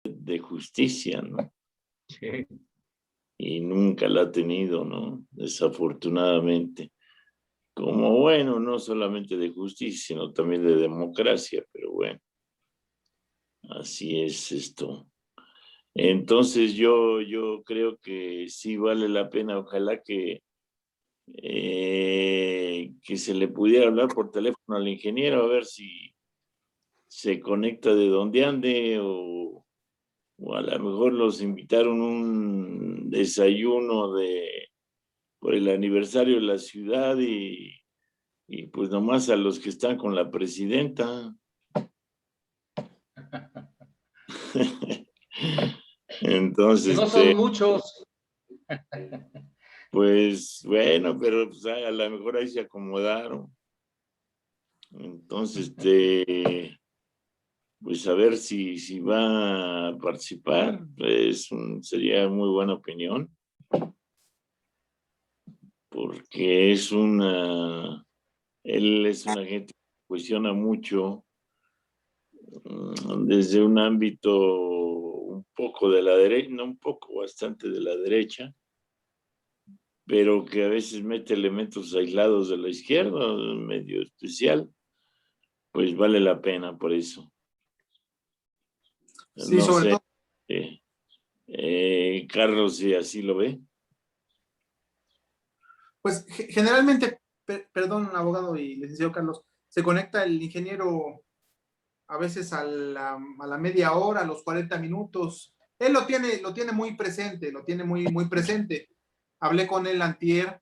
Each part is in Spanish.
de justicia, ¿no? Sí. Y nunca la ha tenido, ¿no? Desafortunadamente. Como bueno, no solamente de justicia, sino también de democracia, pero bueno, así es esto. Entonces yo creo que sí vale la pena, ojalá que se le pudiera hablar por teléfono al ingeniero a ver si se conecta de donde ande o a lo mejor los invitaron un desayuno por el aniversario de la ciudad y pues nomás a los que están con la presidenta. Que Entonces, no son muchos. pues bueno, pero pues, a lo mejor ahí se acomodaron. Entonces, pues a ver si va a participar, sería muy buena opinión, porque él es una gente que cuestiona mucho desde un ámbito un poco de la derecha, no un poco, bastante de la derecha, pero que a veces mete elementos aislados de la izquierda, medio especial, pues vale la pena por eso. Sí, No sobre sé, todo. Carlos, si así lo ve. Pues generalmente, perdón, abogado y licenciado Carlos, se conecta el ingeniero a veces a la media hora, a los 40 minutos. Él lo tiene muy presente, lo tiene muy presente. Hablé con él antier,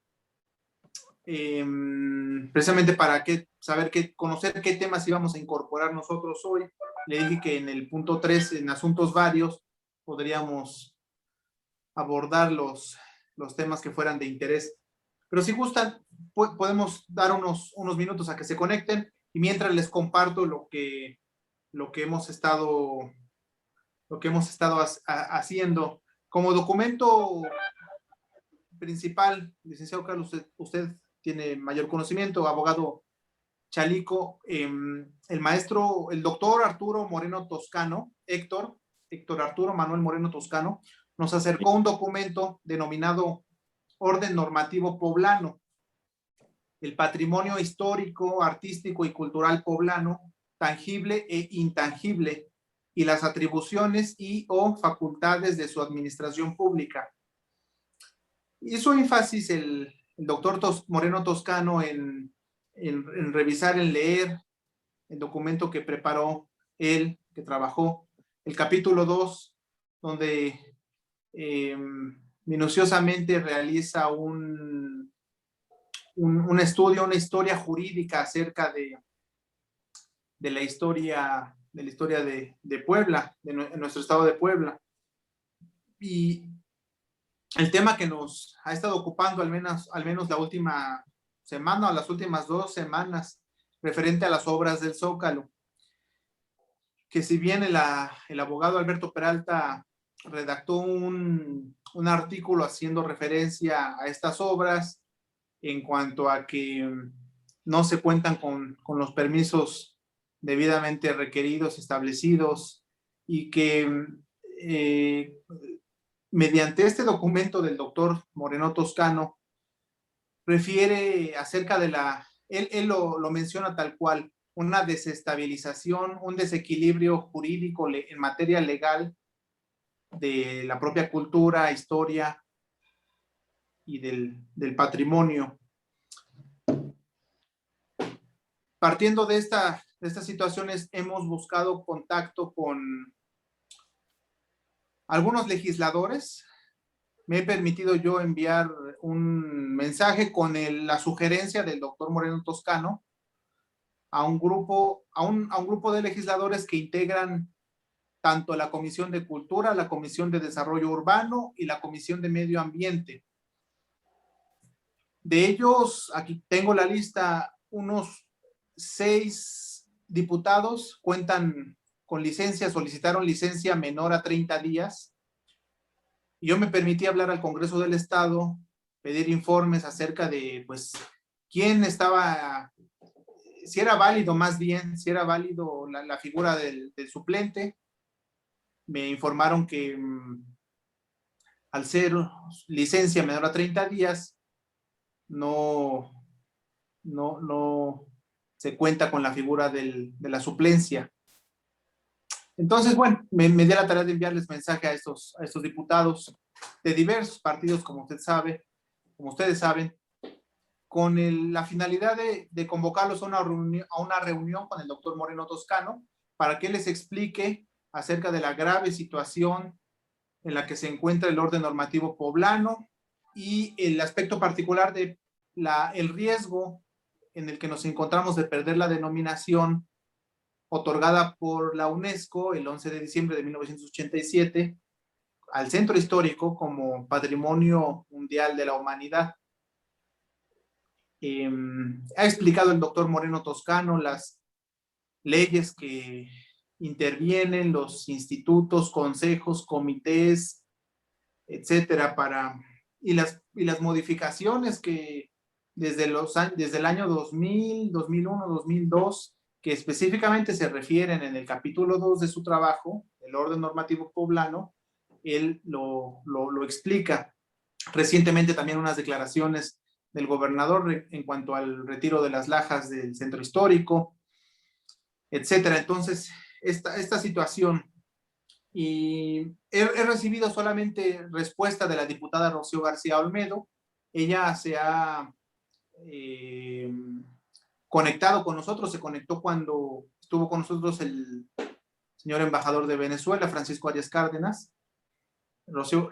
precisamente para conocer qué temas íbamos a incorporar nosotros hoy. Le dije que en el punto 3, en asuntos varios, podríamos abordar los temas que fueran de interés. Pero si gustan, podemos dar unos minutos a que se conecten y mientras les comparto lo que hemos estado haciendo. Como documento principal, licenciado Carlos, usted tiene mayor conocimiento, abogado Chalico, el doctor Arturo Moreno Toscano, Héctor Arturo Manuel Moreno Toscano, nos acercó un documento denominado Orden Normativo Poblano, el patrimonio histórico, artístico y cultural poblano, tangible e intangible, y las atribuciones y o facultades de su administración pública. Hizo énfasis el doctor Moreno Toscano en revisar, en leer el documento que preparó él, que trabajó, el capítulo 2, donde minuciosamente realiza un estudio, una historia jurídica acerca de la historia de Puebla, de nuestro estado de Puebla. Y el tema que nos ha estado ocupando al menos la última semana o las últimas 2 semanas, referente a las obras del Zócalo, que si bien el abogado Alberto Peralta redactó un artículo haciendo referencia a estas obras en cuanto a que no se cuentan con los permisos debidamente requeridos, establecidos, y que mediante este documento del doctor Moreno Toscano refiere acerca de él lo menciona tal cual, una desestabilización, un desequilibrio jurídico en materia legal de la propia cultura, historia y del patrimonio. Partiendo de estas situaciones, hemos buscado contacto con algunos legisladores. Me he permitido yo enviar un mensaje con la sugerencia del doctor Moreno Toscano a un grupo de legisladores que integran tanto la Comisión de Cultura, la Comisión de Desarrollo Urbano y la Comisión de Medio Ambiente. De ellos, aquí tengo la lista, unos 6 diputados cuentan con licencia, solicitaron licencia menor a 30 días. Y yo me permití hablar al Congreso del Estado, pedir informes acerca de, pues, quién estaba, si era válido más bien, si era válido la figura del suplente, me informaron que al ser licencia menor a 30 días, no se cuenta con la figura de la suplencia. Entonces, bueno, me di la tarea de enviarles mensaje a estos diputados de diversos partidos, como ustedes saben, con la finalidad de convocarlos a una reunión con el doctor Moreno Toscano para que les explique acerca de la grave situación en la que se encuentra el orden normativo poblano y el aspecto particular de el riesgo en el que nos encontramos de perder la denominación otorgada por la UNESCO el 11 de diciembre de 1987 al centro histórico como Patrimonio Mundial de la Humanidad. Ha explicado el doctor Moreno Toscano las leyes que intervienen, los institutos, consejos, comités, etcétera, y las modificaciones que desde el año 2000, 2001, 2002, que específicamente se refieren en el capítulo 2 de su trabajo, el orden normativo poblano, él lo explica. Recientemente también unas declaraciones del gobernador en cuanto al retiro de las lajas del centro histórico, etcétera. Entonces, esta situación, y he recibido solamente respuesta de la diputada Rocío García Olmedo. Ella se ha conectado con nosotros, se conectó cuando estuvo con nosotros el señor embajador de Venezuela, Francisco Arias Cárdenas.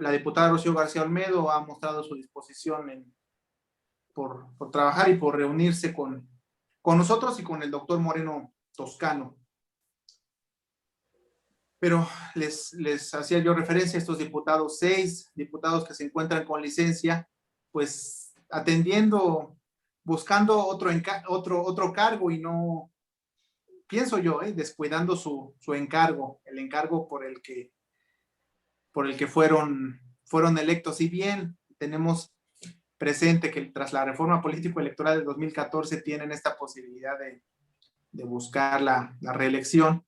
La diputada Rocío García Olmedo ha mostrado su disposición por trabajar y por reunirse con nosotros y con el doctor Moreno Toscano. Pero les hacía yo referencia a estos diputados, 6 diputados que se encuentran con licencia, pues atendiendo, buscando otro cargo y no, pienso yo, descuidando su encargo, el encargo por el que fueron electos. Si bien tenemos presente que tras la reforma político-electoral de 2014 tienen esta posibilidad de buscar la reelección,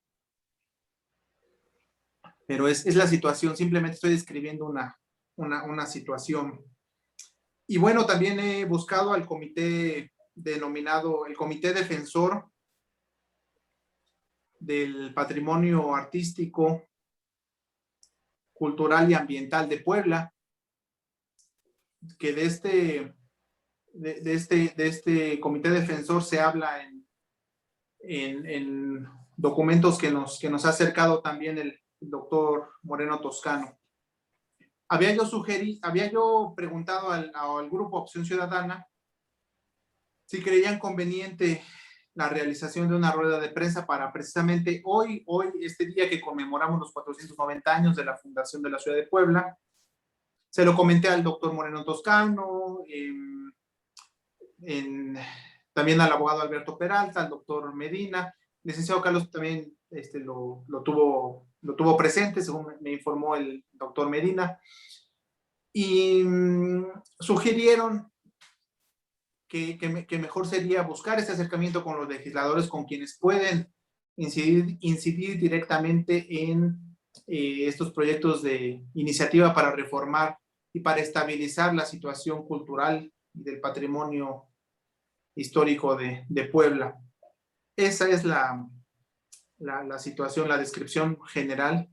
pero es la situación, simplemente estoy describiendo una situación. Y bueno, también he buscado al comité denominado el Comité Defensor del Patrimonio Artístico, Cultural y Ambiental de Puebla, que de este comité defensor se habla en documentos que nos ha acercado también el doctor Moreno Toscano. Había yo preguntado al grupo Opción Ciudadana si creían conveniente la realización de una rueda de prensa para precisamente hoy, este día que conmemoramos los 490 años de la fundación de la ciudad de Puebla. Se lo comenté al doctor Moreno Toscano, también al abogado Alberto Peralta, al doctor Medina. El licenciado Carlos también lo tuvo presente, según me informó el doctor Medina. Y sugirieron que mejor sería buscar ese acercamiento con los legisladores, con quienes pueden incidir directamente en estos proyectos de iniciativa para reformar y para estabilizar la situación cultural y del patrimonio histórico de Puebla. Esa es la situación, la descripción general,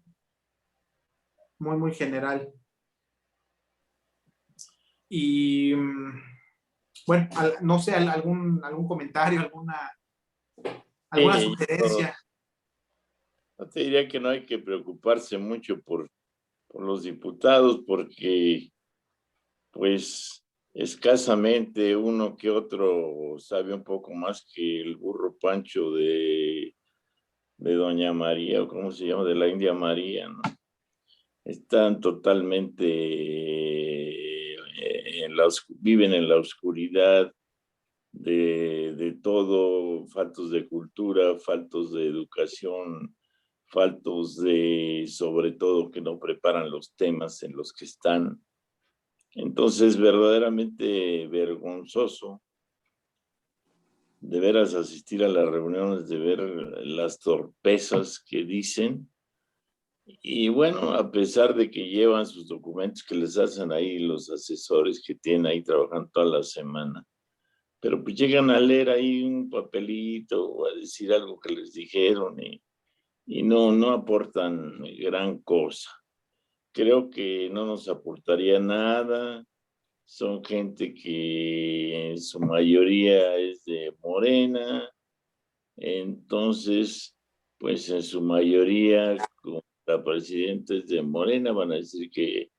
muy, muy general. Y bueno, no sé, algún comentario, alguna sugerencia. Yo te diría que no hay que preocuparse mucho por los diputados, porque pues escasamente uno que otro sabe un poco más que el burro Pancho de Doña María, o cómo se llama, de la India María, ¿no? Están totalmente viven en la oscuridad de todo, faltos de cultura, faltos de educación, faltos de, sobre todo, que no preparan los temas en los que están. Entonces, verdaderamente vergonzoso de veras asistir a las reuniones, de ver las torpezas que dicen Y bueno, a pesar de que llevan sus documentos que les hacen ahí los asesores que tienen ahí trabajando toda la semana, pero pues llegan a leer ahí un papelito o a decir algo que les dijeron y no aportan gran cosa. Creo que no nos aportaría nada. Son gente que en su mayoría es de Morena, entonces, pues en su mayoría, como la presidenta es de Morena, van a decir que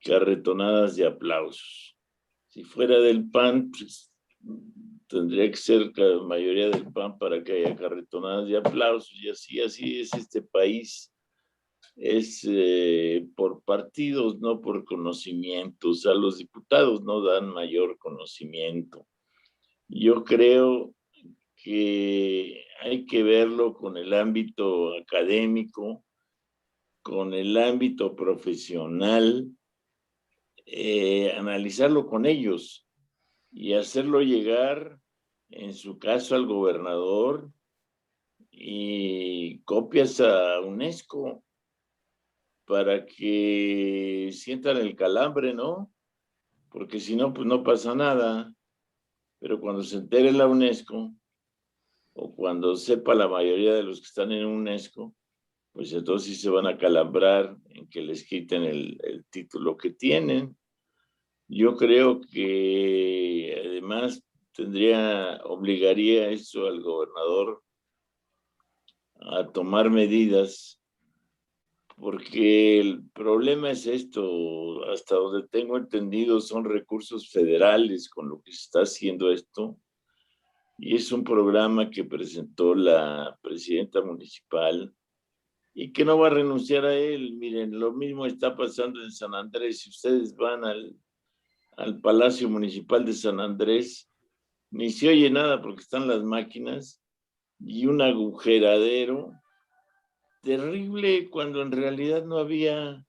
carretonadas de aplausos. Si fuera del PAN, pues, tendría que ser la mayoría del PAN para que haya carretonadas de aplausos, y así es este país. Es por partidos, no por conocimientos. A los diputados no dan mayor conocimiento. Yo creo que hay que verlo con el ámbito académico, con el ámbito profesional, analizarlo con ellos y hacerlo llegar, en su caso, al gobernador y copias a UNESCO para que sientan el calambre, ¿no? Porque si no, pues no pasa nada. Pero cuando se entere la UNESCO, o cuando sepa la mayoría de los que están en UNESCO, pues entonces sí se van a calambrar en que les quiten el título que tienen. Yo creo que además obligaría eso al gobernador a tomar medidas, porque el problema es esto, hasta donde tengo entendido son recursos federales con lo que se está haciendo esto, y es un programa que presentó la presidenta municipal y que no va a renunciar a él. Miren, lo mismo está pasando en San Andrés. Si ustedes van al Palacio Municipal de San Andrés, ni se oye nada porque están las máquinas y un agujeradero terrible cuando en realidad no había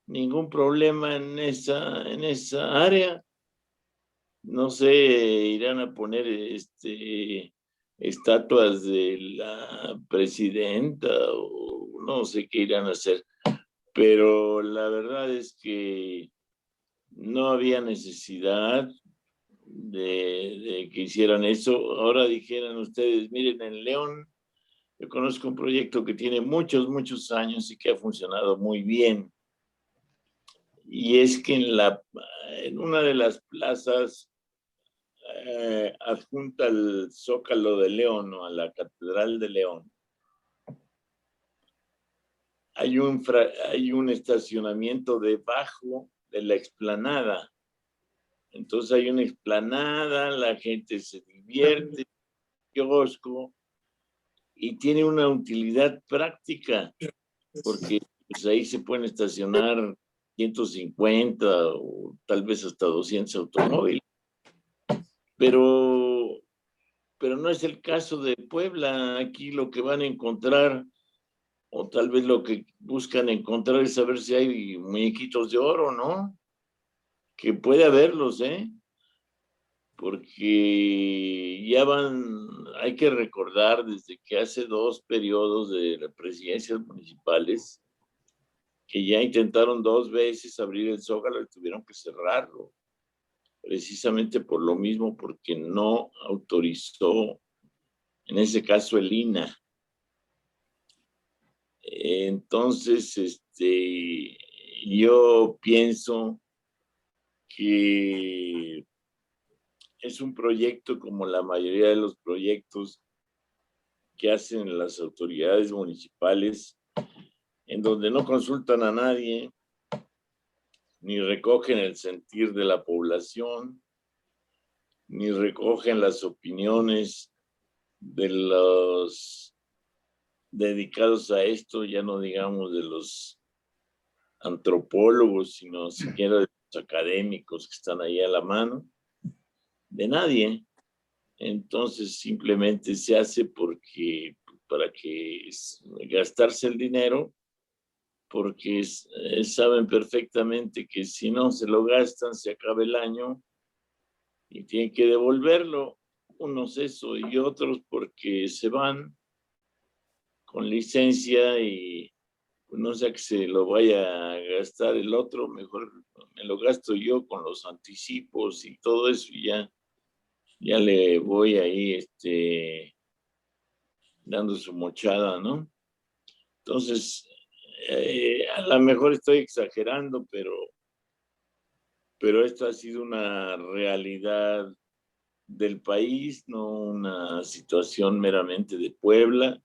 ningún problema en esa área. No sé, irán a poner estatuas de la presidenta o no sé qué irán a hacer, pero la verdad es que no había necesidad de que hicieran eso. Ahora dijeran ustedes, miren, en León yo conozco un proyecto que tiene muchos años y que ha funcionado muy bien. Y es que en una de las plazas adjunta al Zócalo de León o a la Catedral de León, hay un estacionamiento debajo de la explanada. Entonces hay una explanada, la gente se divierte, kiosco, y tiene una utilidad práctica, porque pues, ahí se pueden estacionar 150 o tal vez hasta 200 automóviles. Pero no es el caso de Puebla. Aquí lo que van a encontrar, o tal vez lo que buscan encontrar, es saber si hay muñequitos de oro, ¿no? Que puede haberlos, ¿eh? Porque hay que recordar desde que hace 2 periodos de presidencias municipales, que ya intentaron 2 veces abrir el Zócalo y tuvieron que cerrarlo, precisamente por lo mismo, porque no autorizó, en ese caso, el INAH. Entonces, yo pienso que es un proyecto como la mayoría de los proyectos que hacen las autoridades municipales, en donde no consultan a nadie, ni recogen el sentir de la población, ni recogen las opiniones de los dedicados a esto, ya no digamos de los antropólogos, sino siquiera de los académicos que están ahí a la mano, de nadie. Entonces simplemente se hace para que gastarse el dinero, porque saben perfectamente que si no se lo gastan, se acaba el año y tienen que devolverlo. Unos eso y otros porque se van con licencia y pues no sea que se lo vaya a gastar el otro, mejor me lo gasto yo con los anticipos y todo eso, y ya le voy ahí dando su mochada, ¿no? Entonces, a lo mejor estoy exagerando, pero esta ha sido una realidad del país, no una situación meramente de Puebla.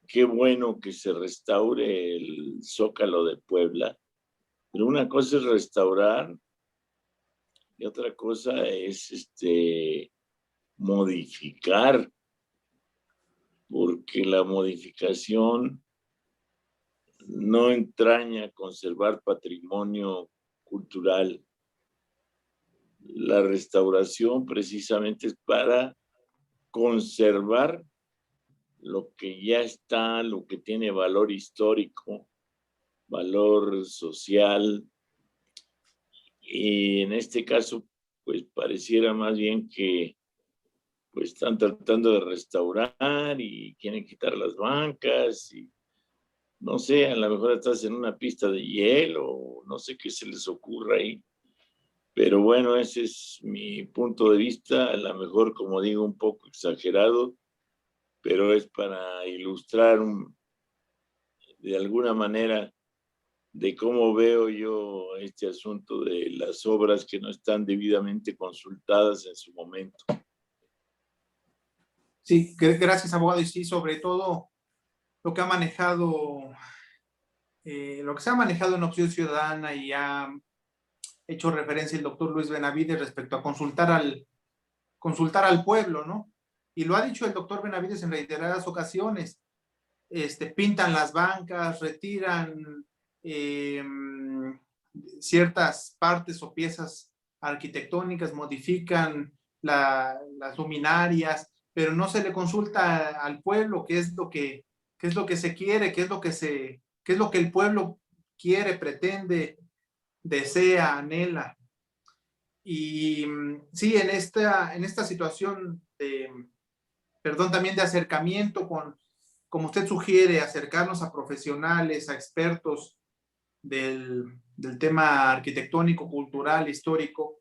Qué bueno que se restaure el Zócalo de Puebla, pero una cosa es restaurar y otra cosa es modificar, porque la modificación no entraña conservar patrimonio cultural. La restauración precisamente es para conservar lo que ya está, lo que tiene valor histórico, valor social, y en este caso, pues pareciera más bien que pues están tratando de restaurar y quieren quitar las bancas y no sé, a lo mejor estás en una pista de hielo, no sé qué se les ocurra ahí. Pero bueno, ese es mi punto de vista, a lo mejor, como digo, un poco exagerado, pero es para ilustrar de alguna manera de cómo veo yo este asunto de las obras que no están debidamente consultadas en su momento. Sí, gracias, abogado. Y sí, sobre todo lo que ha manejado, lo que se ha manejado en Opción Ciudadana y ha hecho referencia el doctor Luis Benavides respecto a consultar al pueblo, ¿no? Y lo ha dicho el doctor Benavides en reiteradas ocasiones. Pintan las bancas, retiran ciertas partes o piezas arquitectónicas, modifican las luminarias, pero no se le consulta al pueblo qué es lo que se quiere, qué es lo que el pueblo quiere, pretende, desea, anhela. Y sí, en esta situación también de acercamiento como usted sugiere, acercarnos a profesionales, a expertos del tema arquitectónico, cultural, histórico.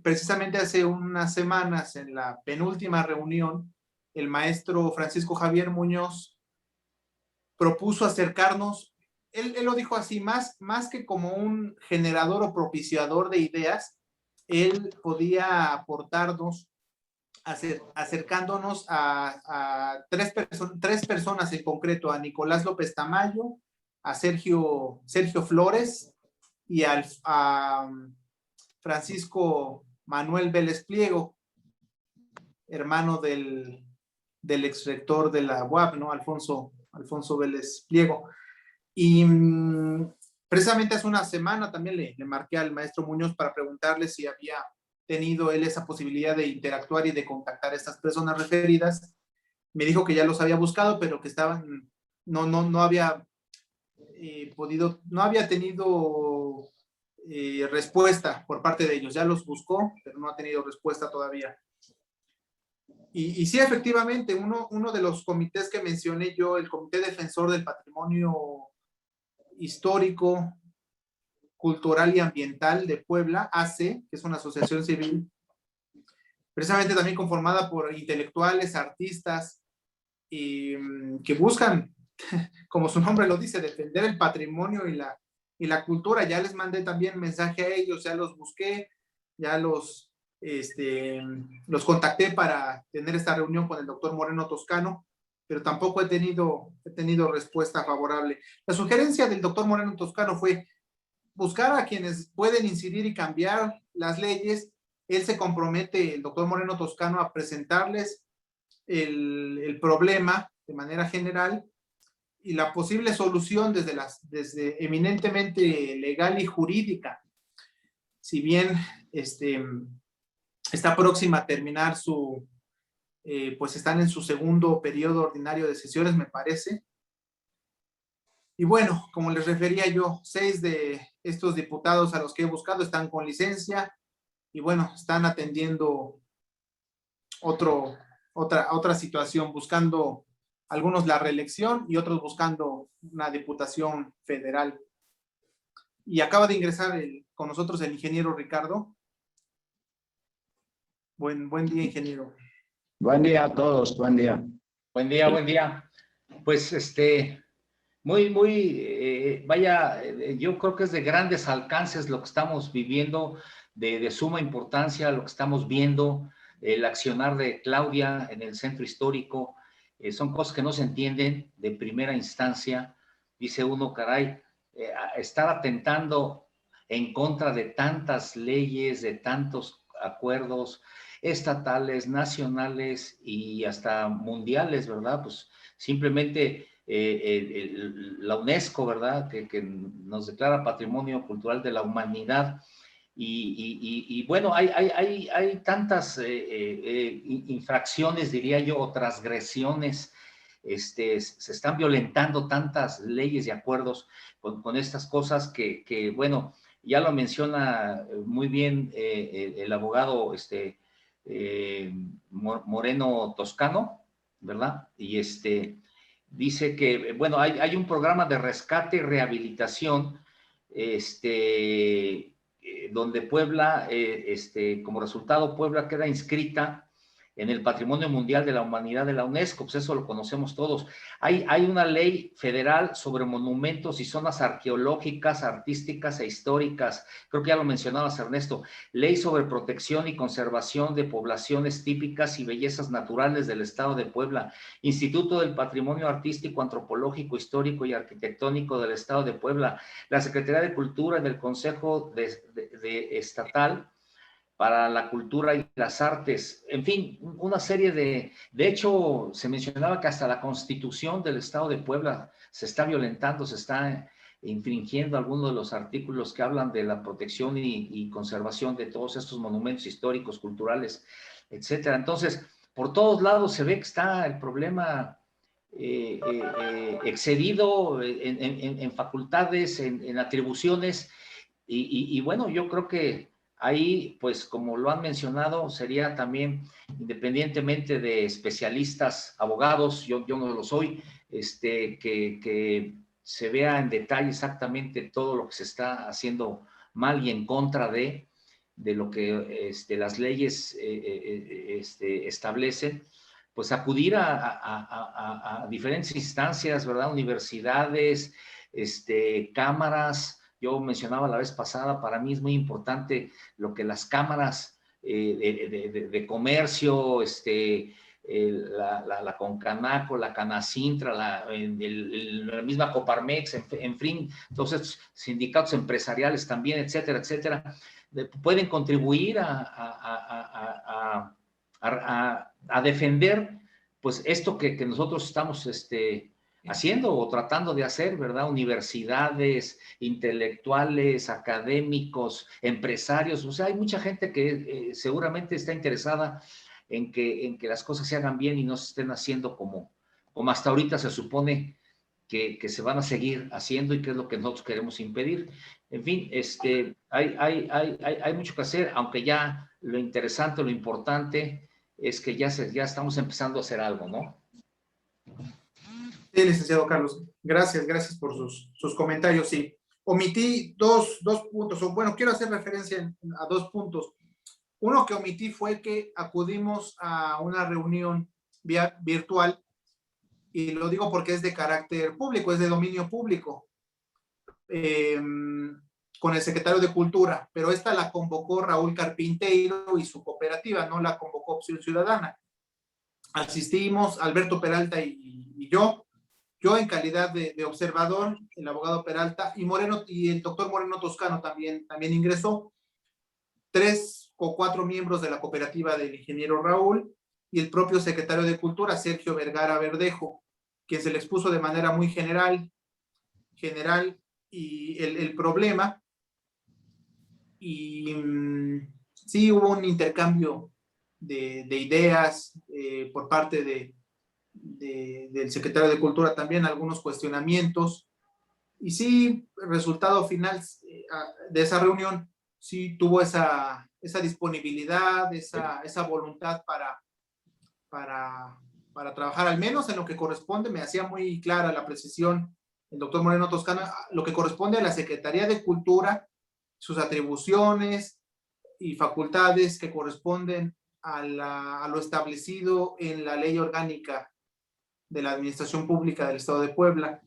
Precisamente hace unas semanas, en la penúltima reunión, el maestro Francisco Javier Muñoz propuso acercarnos, él lo dijo así, más que como un generador o propiciador de ideas, él podía aportarnos acercándonos a tres personas en concreto, a Nicolás López Tamayo, a Sergio Flores y a Francisco Manuel Vélez Pliego, hermano del exrector de la UAP, ¿no? Alfonso Vélez Pliego. Y precisamente hace una semana también le marqué al maestro Muñoz para preguntarle si había tenido él esa posibilidad de interactuar y de contactar a estas personas referidas. Me dijo que ya los había buscado, pero que estaban, no había podido, no había tenido respuesta por parte de ellos. Ya los buscó, pero no ha tenido respuesta todavía. Y sí, efectivamente, uno de los comités que mencioné yo, el Comité Defensor del Patrimonio Histórico, Cultural y Ambiental de Puebla, ACE, que es una asociación civil, precisamente también conformada por intelectuales, artistas, que buscan, como su nombre lo dice, defender el patrimonio y la cultura. Ya les mandé también mensaje a ellos, ya los busqué, ya los contacté para tener esta reunión con el doctor Moreno Toscano, pero tampoco he tenido respuesta favorable. La sugerencia del doctor Moreno Toscano fue buscar a quienes pueden incidir y cambiar las leyes. Él se compromete, el doctor Moreno Toscano, a presentarles el problema de manera general y la posible solución desde eminentemente legal y jurídica. Si bien está próxima a terminar pues están en su segundo periodo ordinario de sesiones, me parece. Y bueno, como les refería yo, 6 de estos diputados a los que he buscado están con licencia y bueno, están atendiendo otra situación, buscando algunos la reelección y otros buscando una diputación federal. Y acaba de ingresar con nosotros el ingeniero Ricardo. Buen día, ingeniero. Buen día a todos, buen día. Buen día, buen día. Pues vaya, yo creo que es de grandes alcances lo que estamos viviendo, de suma importancia lo que estamos viendo, el accionar de Claudia en el centro histórico, son cosas que no se entienden de primera instancia. Dice uno, caray, estar atentando en contra de tantas leyes, de tantos acuerdos estatales, nacionales y hasta mundiales, ¿verdad? Pues simplemente la UNESCO, ¿verdad? Que nos declara Patrimonio Cultural de la Humanidad. Y bueno, hay tantas infracciones, diría yo, o transgresiones. Se están violentando tantas leyes y acuerdos con estas cosas que, bueno, ya lo menciona muy bien el abogado Moreno Toscano, ¿verdad? Y dice que, bueno, hay un programa de rescate y rehabilitación, donde Puebla, como resultado, Puebla queda inscrita en el Patrimonio Mundial de la Humanidad de la UNESCO, pues eso lo conocemos todos. Hay una ley federal sobre monumentos y zonas arqueológicas, artísticas e históricas, creo que ya lo mencionabas, Ernesto, ley sobre protección y conservación de poblaciones típicas y bellezas naturales del Estado de Puebla, Instituto del Patrimonio Artístico, Antropológico, Histórico y Arquitectónico del Estado de Puebla, la Secretaría de Cultura del Consejo Estatal para la Cultura y las Artes, en fin, una serie de hecho, se mencionaba que hasta la Constitución del Estado de Puebla se está violentando, se está infringiendo algunos de los artículos que hablan de la protección y conservación de todos estos monumentos históricos, culturales, etcétera. Entonces, por todos lados se ve que está el problema excedido en facultades, en atribuciones, y bueno, yo creo que ahí, pues como lo han mencionado, sería también, independientemente de especialistas, abogados, yo no lo soy, que se vea en detalle exactamente todo lo que se está haciendo mal y en contra de lo que las leyes establecen, pues acudir a diferentes instancias, ¿verdad? Universidades, cámaras. Yo mencionaba la vez pasada, para mí es muy importante lo que las cámaras de comercio, la Concanaco, la Canacintra, la misma Coparmex, en fin, todos estos sindicatos empresariales también, etcétera, etcétera, pueden contribuir a defender pues esto que nosotros estamos haciendo o tratando de hacer, ¿verdad? Universidades, intelectuales, académicos, empresarios, o sea, hay mucha gente que seguramente está interesada en que las cosas se hagan bien y no se estén haciendo como hasta ahorita se supone que se van a seguir haciendo y que es lo que nosotros queremos impedir. En fin, hay mucho que hacer, aunque ya lo interesante, lo importante es que ya estamos empezando a hacer algo, ¿no? Sí, licenciado Carlos, gracias por sus comentarios. Sí, omití dos puntos, o bueno, quiero hacer referencia a 2 puntos. Uno que omití fue que acudimos a una reunión virtual, y lo digo porque es de carácter público, es de dominio público, con el secretario de Cultura, pero esta la convocó Raúl Carpinteiro y su cooperativa, no la convocó Opción Ciudadana. Asistimos Alberto Peralta y yo en calidad de observador, el abogado Peralta y el doctor Moreno Toscano también ingresó. 3 o 4 miembros de la cooperativa del ingeniero Raúl y el propio secretario de Cultura, Sergio Vergara Verdejo, quien se le expuso de manera muy general y el problema. Y sí hubo un intercambio de ideas por parte del secretario de Cultura, también algunos cuestionamientos. Y sí, el resultado final de esa reunión sí tuvo esa disponibilidad, esa voluntad para para trabajar, al menos en lo que corresponde, me hacía muy clara la precisión el doctor Moreno Toscano, lo que corresponde a la Secretaría de Cultura, sus atribuciones y facultades que corresponden a lo establecido en la Ley Orgánica de la Administración Pública del Estado de Puebla.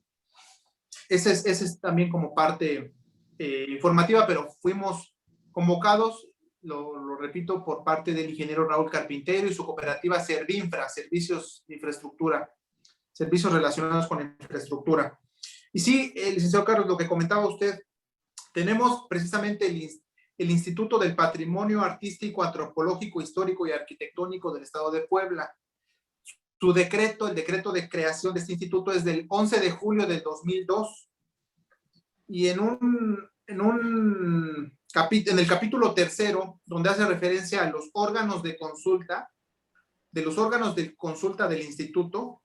Ese es también como parte informativa, pero fuimos convocados, lo repito, por parte del ingeniero Raúl Carpintero y su cooperativa Servinfra, Servicios de Infraestructura, servicios relacionados con infraestructura. Y sí, licenciado Carlos, lo que comentaba usted, tenemos precisamente el Instituto del Patrimonio Artístico, Antropológico, Histórico y Arquitectónico del Estado de Puebla. Su decreto, el decreto de creación de este instituto es del 11 de julio del 2002. Y en el capítulo tercero, donde hace referencia a los órganos de consulta, del instituto,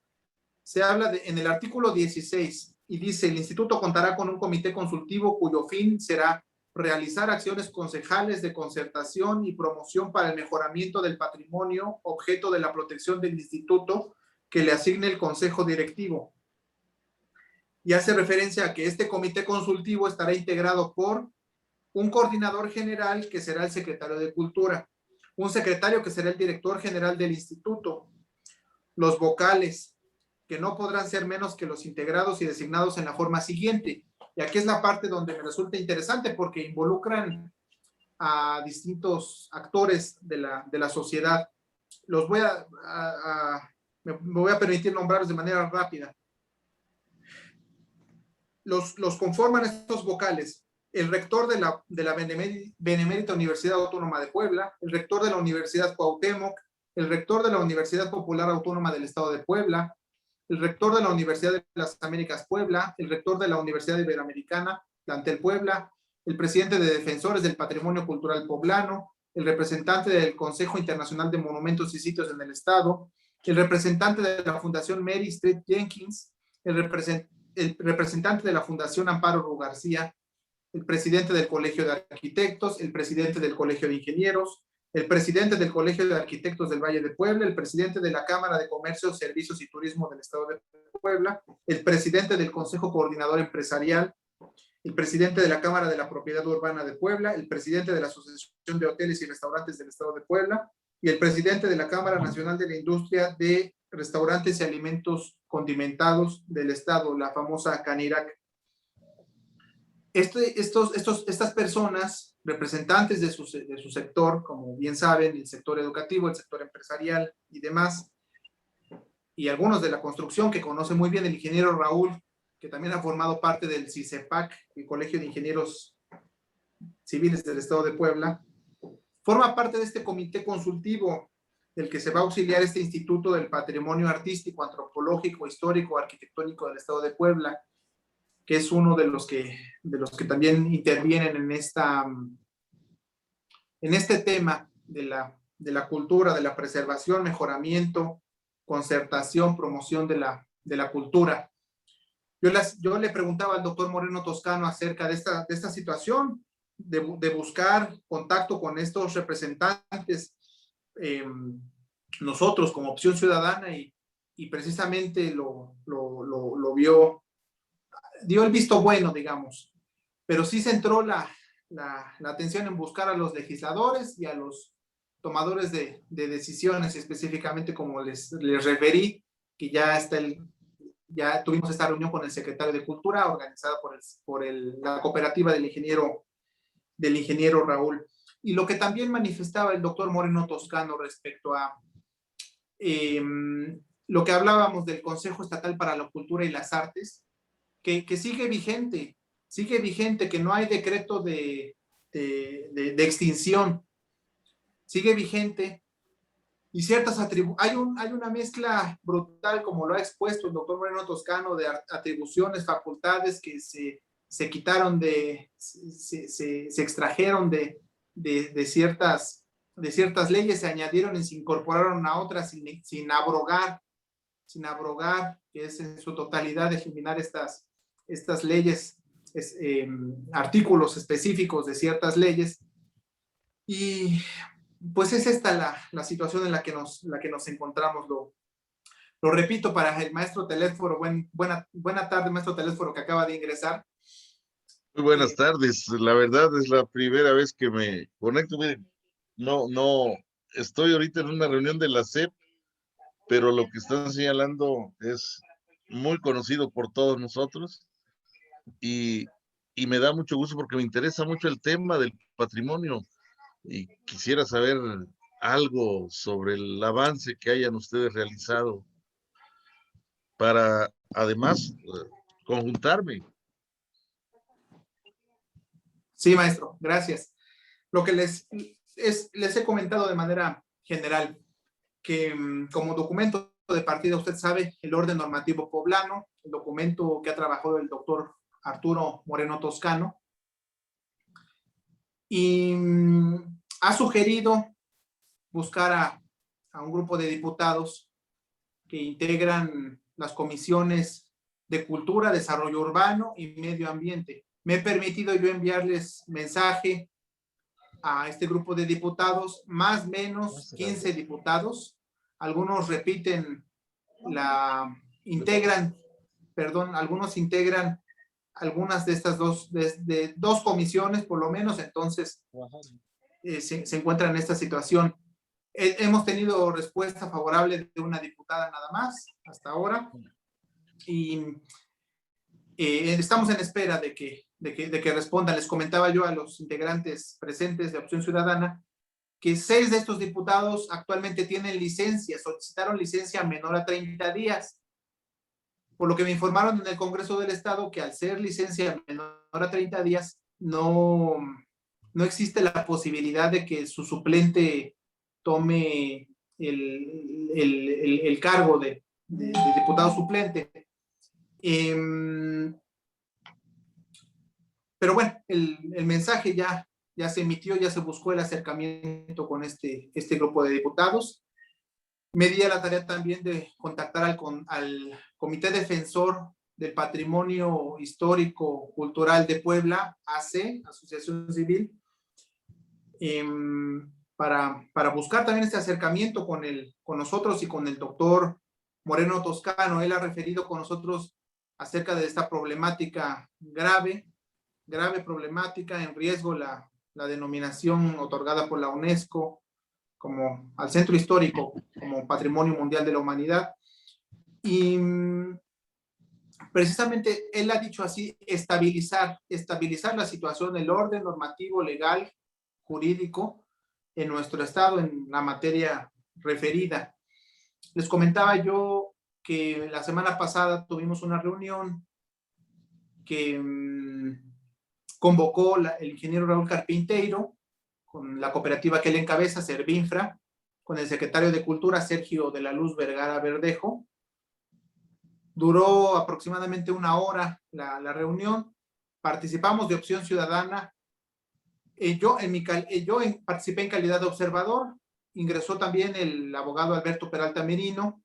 se habla en el artículo 16 y dice: el instituto contará con un comité consultivo cuyo fin será realizar acciones concejales de concertación y promoción para el mejoramiento del patrimonio objeto de la protección del instituto que le asigne el consejo directivo. Y hace referencia a que este comité consultivo estará integrado por un coordinador general, que será el secretario de Cultura, un secretario, que será el director general del instituto, los vocales, que no podrán ser menos que los integrados y designados en la forma siguiente. Y aquí es la parte donde me resulta interesante, porque involucran a distintos actores de la sociedad. Los me voy a permitir nombrarlos de manera rápida. Los conforman estos vocales: el rector de la Benemérita Universidad Autónoma de Puebla, el rector de la Universidad Cuauhtémoc, el rector de la Universidad Popular Autónoma del Estado de Puebla, el rector de la Universidad de las Américas Puebla, el rector de la Universidad Iberoamericana, plantel Puebla, el presidente de Defensores del Patrimonio Cultural Poblano, el representante del Consejo Internacional de Monumentos y Sitios en el Estado, el representante de la Fundación Mary Street Jenkins, el representante de la Fundación Amparo Ru García, el presidente del Colegio de Arquitectos, el presidente del Colegio de Ingenieros, el presidente del Colegio de Arquitectos del Valle de Puebla, el presidente de la Cámara de Comercio, Servicios y Turismo del Estado de Puebla, el presidente del Consejo Coordinador Empresarial, el presidente de la Cámara de la Propiedad Urbana de Puebla, el presidente de la Asociación de Hoteles y Restaurantes del Estado de Puebla y el presidente de la Cámara Nacional de la Industria de Restaurantes y Alimentos Condimentados del Estado, la famosa CANIRAC. Estas personas, representantes de su sector, como bien saben, el sector educativo, el sector empresarial y demás, y algunos de la construcción, que conoce muy bien el ingeniero Raúl, que también ha formado parte del CICEPAC, el Colegio de Ingenieros Civiles del Estado de Puebla, forma parte de este comité consultivo del que se va a auxiliar este Instituto del Patrimonio Artístico, Antropológico, Histórico, Arquitectónico del Estado de Puebla, que es uno de los que también intervienen en este tema de la cultura, de la preservación, mejoramiento, concertación, promoción de la cultura. Yo le preguntaba al doctor Moreno Toscano acerca de esta situación, de buscar contacto con estos representantes, nosotros como Opción Ciudadana, y precisamente lo vio, dio el visto bueno, digamos, pero sí centró la atención en buscar a los legisladores y a los tomadores de decisiones, específicamente, como les referí, que ya tuvimos esta reunión con el secretario de Cultura, organizada por la cooperativa del ingeniero Raúl. Y lo que también manifestaba el doctor Moreno Toscano respecto a lo que hablábamos del Consejo Estatal para la Cultura y las Artes, que sigue vigente, que no hay decreto de extinción, sigue vigente, y hay una mezcla brutal, como lo ha expuesto el doctor Moreno Toscano, de atribuciones, facultades que se quitaron, se extrajeron de ciertas leyes, se añadieron y se incorporaron a otras sin abrogar, que es en su totalidad eliminar estas leyes, artículos específicos de ciertas leyes. Y pues es esta la situación en la que nos encontramos. Lo repito para el maestro Telésforo. Buena tarde, maestro Telésforo, que acaba de ingresar. Muy buenas tardes. La verdad es la primera vez que me conecto. Miren, no, estoy ahorita en una reunión de la SEP, pero lo que están señalando es muy conocido por todos nosotros y me da mucho gusto porque me interesa mucho el tema del patrimonio y quisiera saber algo sobre el avance que hayan ustedes realizado para además conjuntarme. Sí, maestro, gracias. Lo que les he comentado de manera general, que como documento de partida, usted sabe, el orden normativo poblano, el documento que ha trabajado el doctor Arturo Moreno Toscano, y ha sugerido buscar a un grupo de diputados que integran las comisiones de Cultura, Desarrollo Urbano y Medio Ambiente. Me he permitido yo enviarles mensaje a este grupo de diputados, más o menos 15 diputados. Algunos repiten, algunos integran algunas de estas dos comisiones, por lo menos. Entonces, se encuentran en esta situación. Hemos tenido respuesta favorable de una diputada nada más hasta ahora, y estamos en espera de que respondan. Les comentaba yo a los integrantes presentes de Opción Ciudadana que 6 de estos diputados actualmente tienen licencia, solicitaron licencia menor a 30 días, por lo que me informaron en el Congreso del Estado que al ser licencia menor a 30 días no existe la posibilidad de que su suplente tome el cargo de diputado suplente. Pero bueno, el mensaje ya se emitió, ya se buscó el acercamiento con este grupo de diputados. Me di a la tarea también de contactar al Comité Defensor del Patrimonio Histórico Cultural de Puebla, AC, Asociación Civil, para buscar también este acercamiento con nosotros y con el doctor Moreno Toscano. Él ha referido con nosotros acerca de esta problemática grave problemática, en riesgo la denominación otorgada por la UNESCO como al centro histórico como Patrimonio Mundial de la Humanidad. Y precisamente él ha dicho así: estabilizar la situación, el orden normativo, legal, jurídico en nuestro estado en la materia referida. Les comentaba yo que la semana pasada tuvimos una reunión que convocó el ingeniero Raúl Carpinteiro, con la cooperativa que él encabeza, Servinfra, con el secretario de Cultura, Sergio de la Luz Vergara Verdejo. Duró aproximadamente 1 hora la reunión. Participamos de Opción Ciudadana. Yo participé en calidad de observador. Ingresó también el abogado Alberto Peralta Merino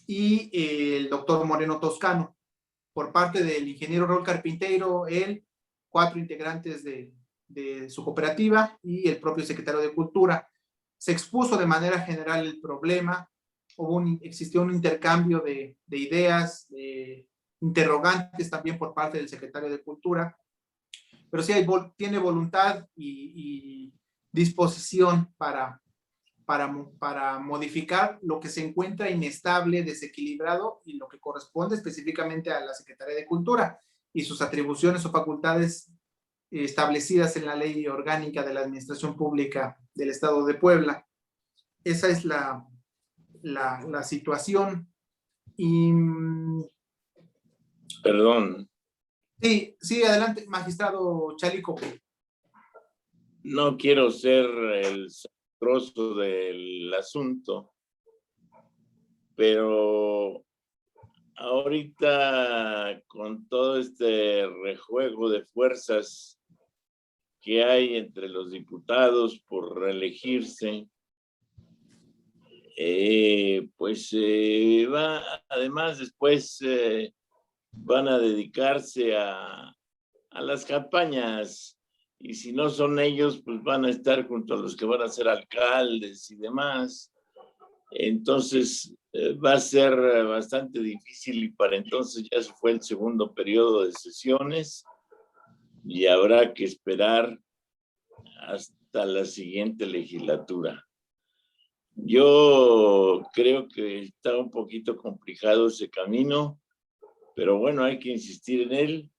y el doctor Moreno Toscano. Por parte del ingeniero Raúl Carpinteiro, él, 4 integrantes de su cooperativa y el propio secretario de Cultura. Se expuso de manera general el problema. Existió un intercambio de ideas, de interrogantes también por parte del secretario de Cultura. Pero sí tiene voluntad y disposición para modificar lo que se encuentra inestable, desequilibrado, y lo que corresponde específicamente a la Secretaría de Cultura y sus atribuciones o facultades establecidas en la Ley Orgánica de la Administración Pública del Estado de Puebla. Esa es la situación. Y Perdón. Sí, adelante, magistrado Chalico. No quiero ser el trozo del asunto, pero ahorita con todo este rejuego de fuerzas que hay entre los diputados por reelegirse, además después van a dedicarse a las campañas, y si no son ellos, pues van a estar junto a los que van a ser alcaldes y demás. Entonces va a ser bastante difícil y para entonces ya se fue el segundo periodo de sesiones y habrá que esperar hasta la siguiente legislatura. Yo creo que está un poquito complicado ese camino, pero bueno, hay que insistir en él.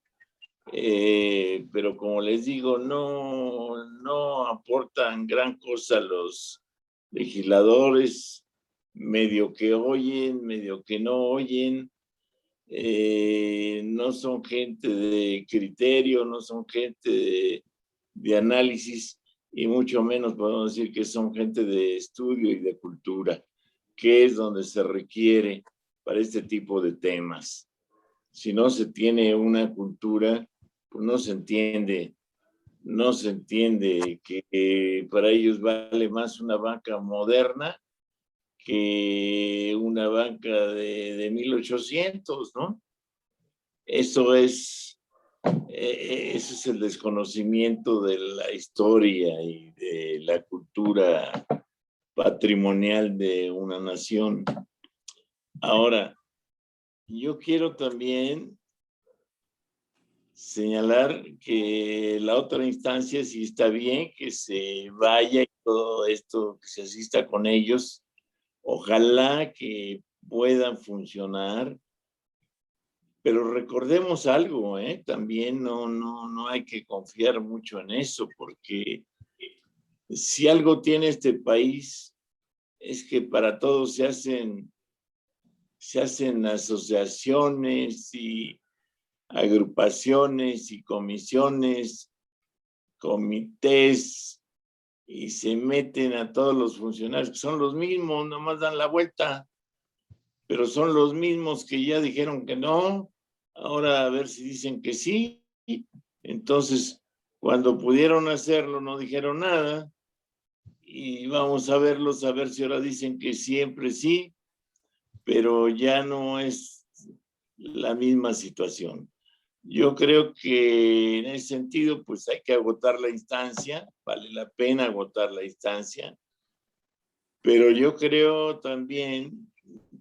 Pero como les digo, no aportan gran cosa los legisladores, medio que oyen, medio que no oyen, no son gente de criterio, no son gente de análisis, y mucho menos podemos decir que son gente de estudio y de cultura, que es donde se requiere para este tipo de temas. Si no se tiene una cultura, pues no se entiende que para ellos vale más una banca moderna que una banca de 1800, ¿no? Eso es el desconocimiento de la historia y de la cultura patrimonial de una nación. Ahora, yo quiero también señalar que la otra instancia sí está bien, que se vaya y todo esto, que se asista con ellos. Ojalá que puedan funcionar, pero recordemos algo, también no hay que confiar mucho en eso, porque si algo tiene este país es que para todos se hacen asociaciones y agrupaciones y comisiones, comités, y se meten a todos los funcionarios, que son los mismos, nomás dan la vuelta, pero son los mismos que ya dijeron que no, ahora a ver si dicen que sí. Entonces, cuando pudieron hacerlo, no dijeron nada, y vamos a verlos, a ver si ahora dicen que siempre sí, pero ya no es la misma situación. Yo creo que en ese sentido, pues hay que agotar la instancia, vale la pena agotar la instancia, pero yo creo también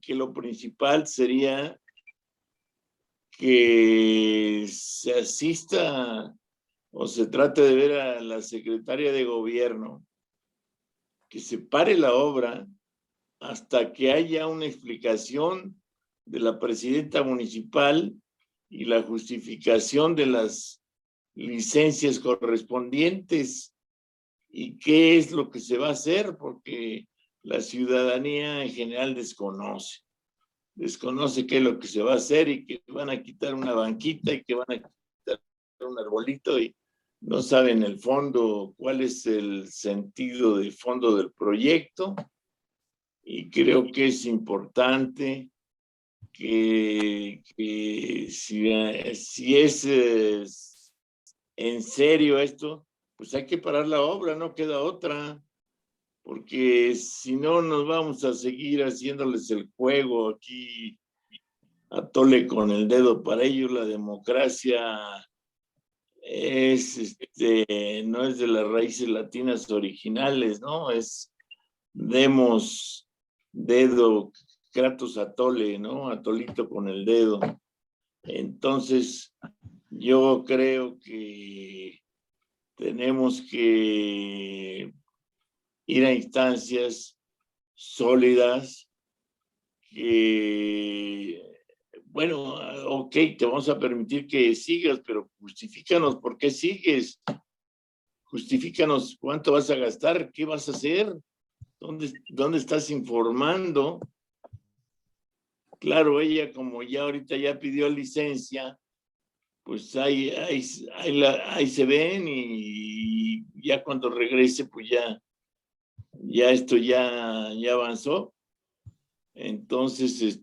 que lo principal sería que se asista o se trate de ver a la secretaria de gobierno, que se pare la obra hasta que haya una explicación de la presidenta municipal y la justificación de las licencias correspondientes y qué es lo que se va a hacer, porque la ciudadanía en general desconoce qué es lo que se va a hacer y que van a quitar una banquita y que van a quitar un arbolito y no saben el fondo, cuál es el sentido de fondo del proyecto. Y creo que es importante que si es en serio esto, pues hay que parar la obra, no queda otra, porque si no nos vamos a seguir haciéndoles el juego aquí a tole con el dedo. Para ellos la democracia no es de las raíces latinas originales, ¿no? Es demos dedo, kratos atole, ¿no? Atolito con el dedo. Entonces, yo creo que tenemos que ir a instancias sólidas que, bueno, ok, te vamos a permitir que sigas, pero justifícanos por qué sigues. Justifícanos cuánto vas a gastar, qué vas a hacer, dónde estás informando. Claro, ella como ya ahorita ya pidió licencia, pues ahí se ven y ya cuando regrese, pues ya esto ya avanzó. Entonces,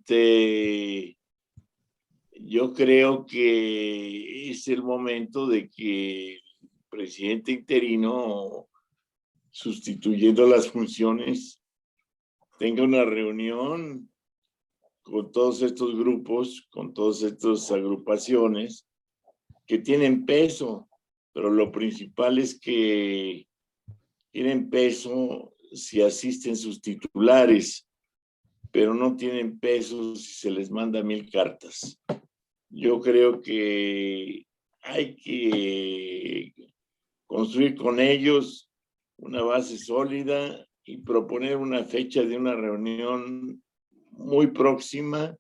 yo creo que es el momento de que el presidente interino, sustituyendo las funciones, tenga una reunión con todos estos grupos, con todas estas agrupaciones que tienen peso, pero lo principal es que tienen peso si asisten sus titulares, pero no tienen pesos y se les manda 1000 cartas. Yo creo que hay que construir con ellos una base sólida y proponer una fecha de una reunión muy próxima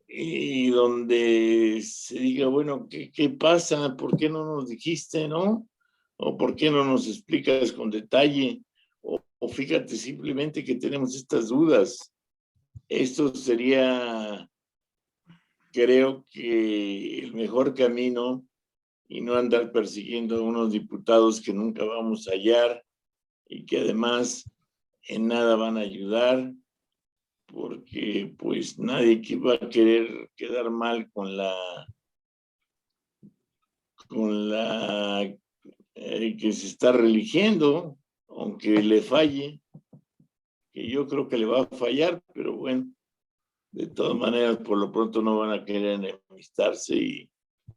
y donde se diga, bueno, ¿qué pasa? ¿Por qué no nos dijiste, no? ¿O por qué no nos explicas con detalle? O fíjate simplemente que tenemos estas dudas. Esto sería, creo que el mejor camino, y no andar persiguiendo a unos diputados que nunca vamos a hallar y que además en nada van a ayudar, porque pues nadie que va a querer quedar mal con la que se está religiendo, aunque le falle, que yo creo que le va a fallar, pero bueno, de todas maneras, por lo pronto no van a querer enemistarse y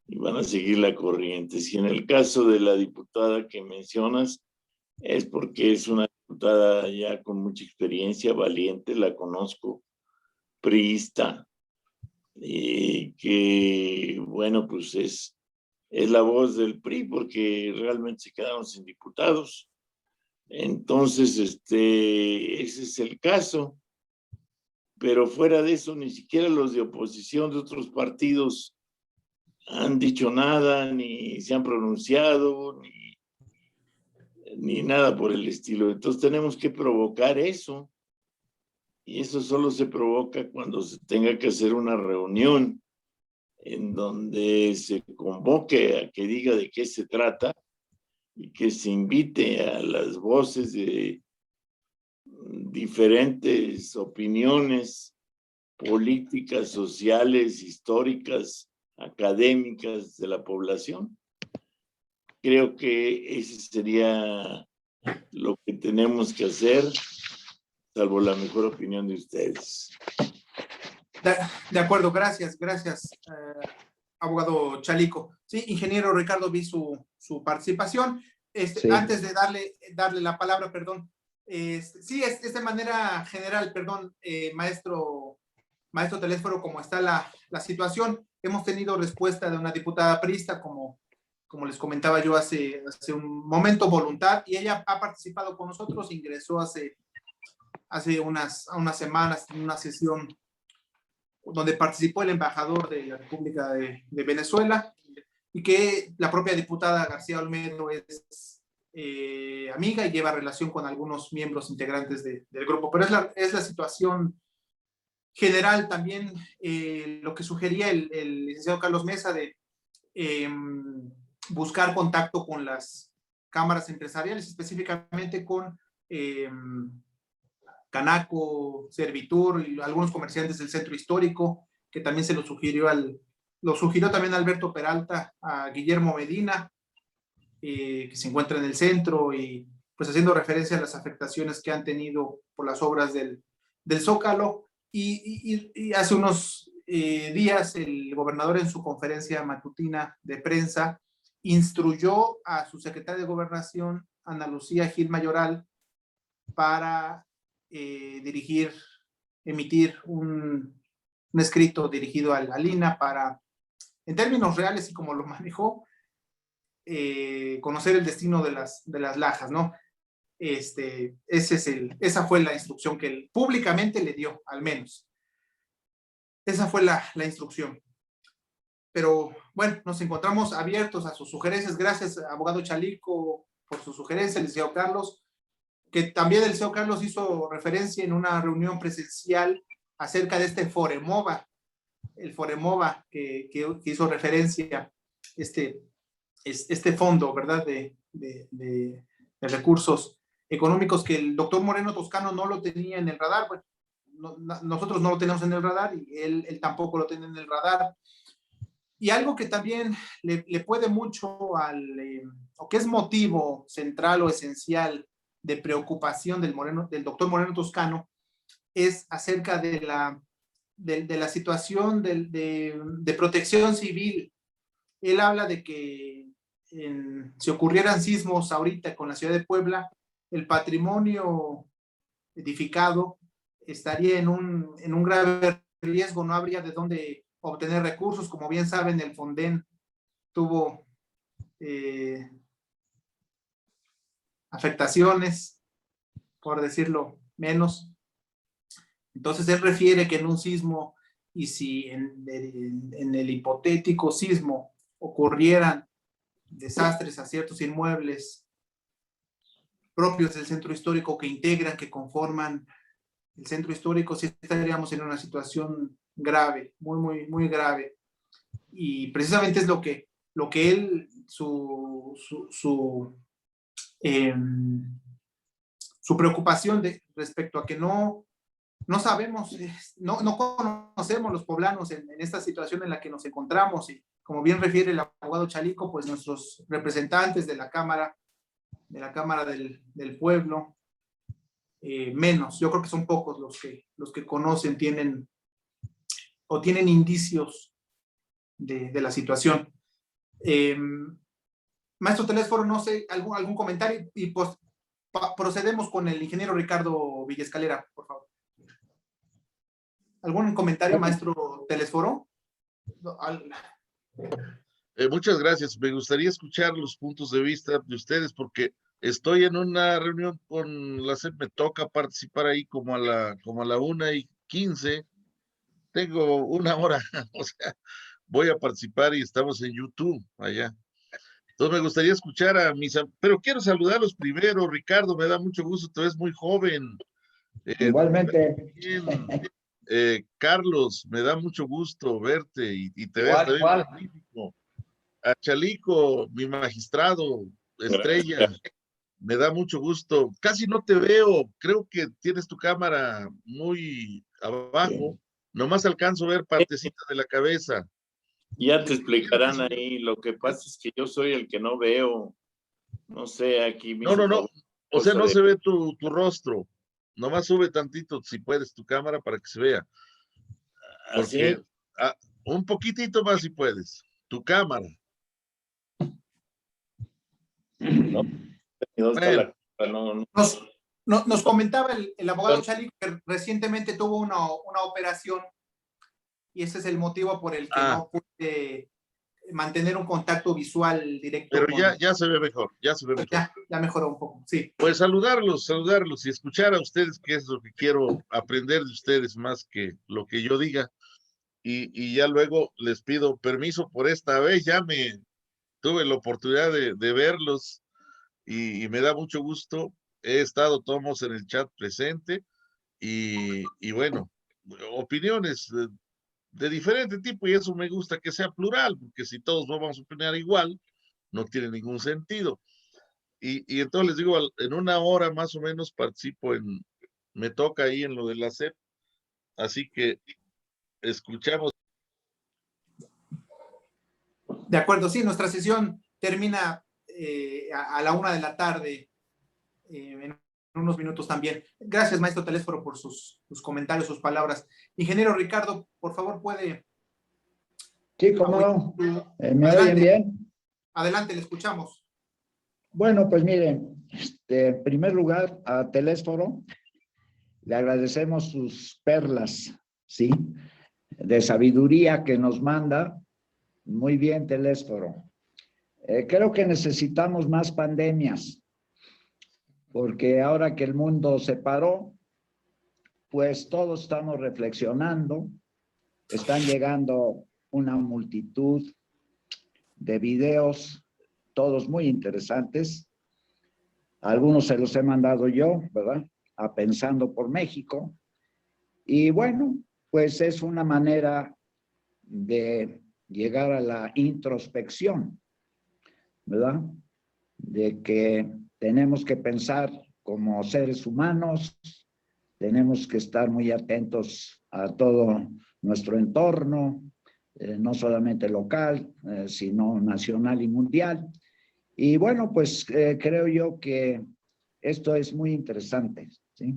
van a seguir la corriente. Si en el caso de la diputada que mencionas, es porque es una diputada ya con mucha experiencia, valiente, la conozco, priista, y que, bueno, pues es la voz del PRI porque realmente se quedaron sin diputados. Entonces, ese es el caso. Pero fuera de eso, ni siquiera los de oposición de otros partidos han dicho nada, ni se han pronunciado, ni nada por el estilo. Entonces tenemos que provocar eso. Y eso solo se provoca cuando se tenga que hacer una reunión en donde se convoque a que diga de qué se trata y que se invite a las voces de diferentes opiniones políticas, sociales, históricas, académicas de la población. Creo que ese sería lo que tenemos que hacer, salvo la mejor opinión de ustedes. De acuerdo, gracias, abogado Chalico. Sí, ingeniero Ricardo, vi su participación. Sí. Antes de darle la palabra, perdón. Sí, es de manera general, perdón, maestro Telésforo, como está la situación. Hemos tenido respuesta de una diputada priista, como les comentaba yo hace un momento, voluntad, y ella ha participado con nosotros, ingresó hace unas semanas en una sesión donde participó el embajador de la República de Venezuela, y que la propia diputada García Olmedo es amiga y lleva relación con algunos miembros integrantes del grupo. Pero es la situación general. También lo que sugería el licenciado Carlos Mesa de buscar contacto con las cámaras empresariales, específicamente con Canaco, Servitur y algunos comerciantes del centro histórico, que también se lo sugirió también Alberto Peralta, a Guillermo Medina, que se encuentra en el centro, y pues haciendo referencia a las afectaciones que han tenido por las obras del Zócalo. Y hace unos días el gobernador, en su conferencia matutina de prensa, instruyó a su secretaria de Gobernación, Ana Lucía Gil Mayoral, para emitir un escrito dirigido a Lina para, en términos reales y como lo manejó, conocer el destino de las lajas, ¿no? Esa fue la instrucción que él públicamente le dio, al menos. Esa fue la instrucción. Pero bueno, nos encontramos abiertos a sus sugerencias. Gracias, abogado Chalico, por su sugerencia, licenciado Carlos, que también el licenciado Carlos hizo referencia en una reunión presencial acerca de este Foremova, el Foremova que hizo referencia, este fondo, ¿verdad?, de recursos económicos, que el doctor Moreno Toscano no lo tenía en el radar. Bueno, nosotros no lo tenemos en el radar, y él tampoco lo tiene en el radar. Y algo que también le puede mucho o que es motivo central o esencial de preocupación del doctor Moreno Toscano, es acerca de la situación de protección civil. Él habla de que si ocurrieran sismos ahorita con la ciudad de Puebla, el patrimonio edificado estaría en un grave riesgo, no habría de dónde obtener recursos. Como bien saben, el Fonden tuvo afectaciones, por decirlo menos. Entonces él refiere que en un sismo, y si en el hipotético sismo ocurrieran desastres a ciertos inmuebles propios del centro histórico que integran, que conforman el centro histórico, sí estaríamos en una situación grave, muy, muy, muy grave. Y precisamente es lo que él, su preocupación respecto a que no sabemos, no conocemos los poblanos en esta situación en la que nos encontramos. Y como bien refiere el abogado Chalico, pues nuestros representantes de la Cámara del Pueblo, menos, yo creo que son pocos los que conocen, tienen indicios de la situación. Maestro Telésforo, no sé, algún comentario, y pues procedemos con el ingeniero Ricardo Villescalera, por favor. ¿Algún comentario, maestro Telésforo? Muchas gracias. Me gustaría escuchar los puntos de vista de ustedes porque estoy en una reunión con la SEP, me toca participar ahí como a la 1:15. Tengo 1 hora, o sea, voy a participar y estamos en YouTube allá. Entonces me gustaría escuchar pero quiero saludarlos primero. Ricardo, me da mucho gusto, te ves muy joven. Igualmente. Carlos, me da mucho gusto verte y te ves Igual, también igual. magnífico. A Chalico, mi magistrado, estrella, Gracias. me da mucho gusto. Casi no te veo, creo que tienes tu cámara muy abajo. Nomás alcanzo a ver partecitas de la cabeza. Ya te explicarán ahí. Lo que pasa es que yo soy el que no veo. No sé, aquí me hizo No. favor, O sea, cosa no de- se ve tu rostro. Nomás sube tantito, si puedes, tu cámara para que se vea. Porque así. un poquitito más si puedes. Tu cámara. No, ¿dónde está Bueno, la- no, Nos comentaba el abogado Chalico que recientemente tuvo una operación, y ese es el motivo por el que no puede mantener un contacto visual directo pero con... ya se ve mejor, ya se ve mejor. Ya mejoró un poco, sí. Pues saludarlos y escuchar a ustedes, que es lo que quiero aprender de ustedes más que lo que yo diga. Y ya luego les pido permiso por esta vez, ya me tuve la oportunidad de verlos y me da mucho gusto. He estado todos en el chat presente y bueno, opiniones de diferente tipo y eso me gusta que sea plural, porque si todos vamos a opinar igual, no tiene ningún sentido. Y entonces les digo, en 1 hora más o menos participo me toca ahí en lo de la SEP, así que escuchamos. De acuerdo, sí, nuestra sesión termina a la 1 de la tarde, en unos minutos también. Gracias, maestro Telésforo, por sus comentarios, sus palabras. Ingeniero Ricardo, por favor, puede... Sí, cómo no. ¿Me oyen bien? Adelante, le escuchamos. Bueno, pues miren, en primer lugar, a Telésforo le agradecemos sus perlas, ¿sí? De sabiduría que nos manda. Muy bien, Telésforo. Creo que necesitamos más pandemias, porque ahora que el mundo se paró, pues todos estamos reflexionando, están llegando una multitud de videos, todos muy interesantes. Algunos se los he mandado yo, ¿verdad? A Pensando por México. Y bueno, pues es una manera de llegar a la introspección, ¿verdad? De que tenemos que pensar como seres humanos, tenemos que estar muy atentos a todo nuestro entorno, no solamente local, sino nacional y mundial. Y bueno, pues creo yo que esto es muy interesante, ¿sí?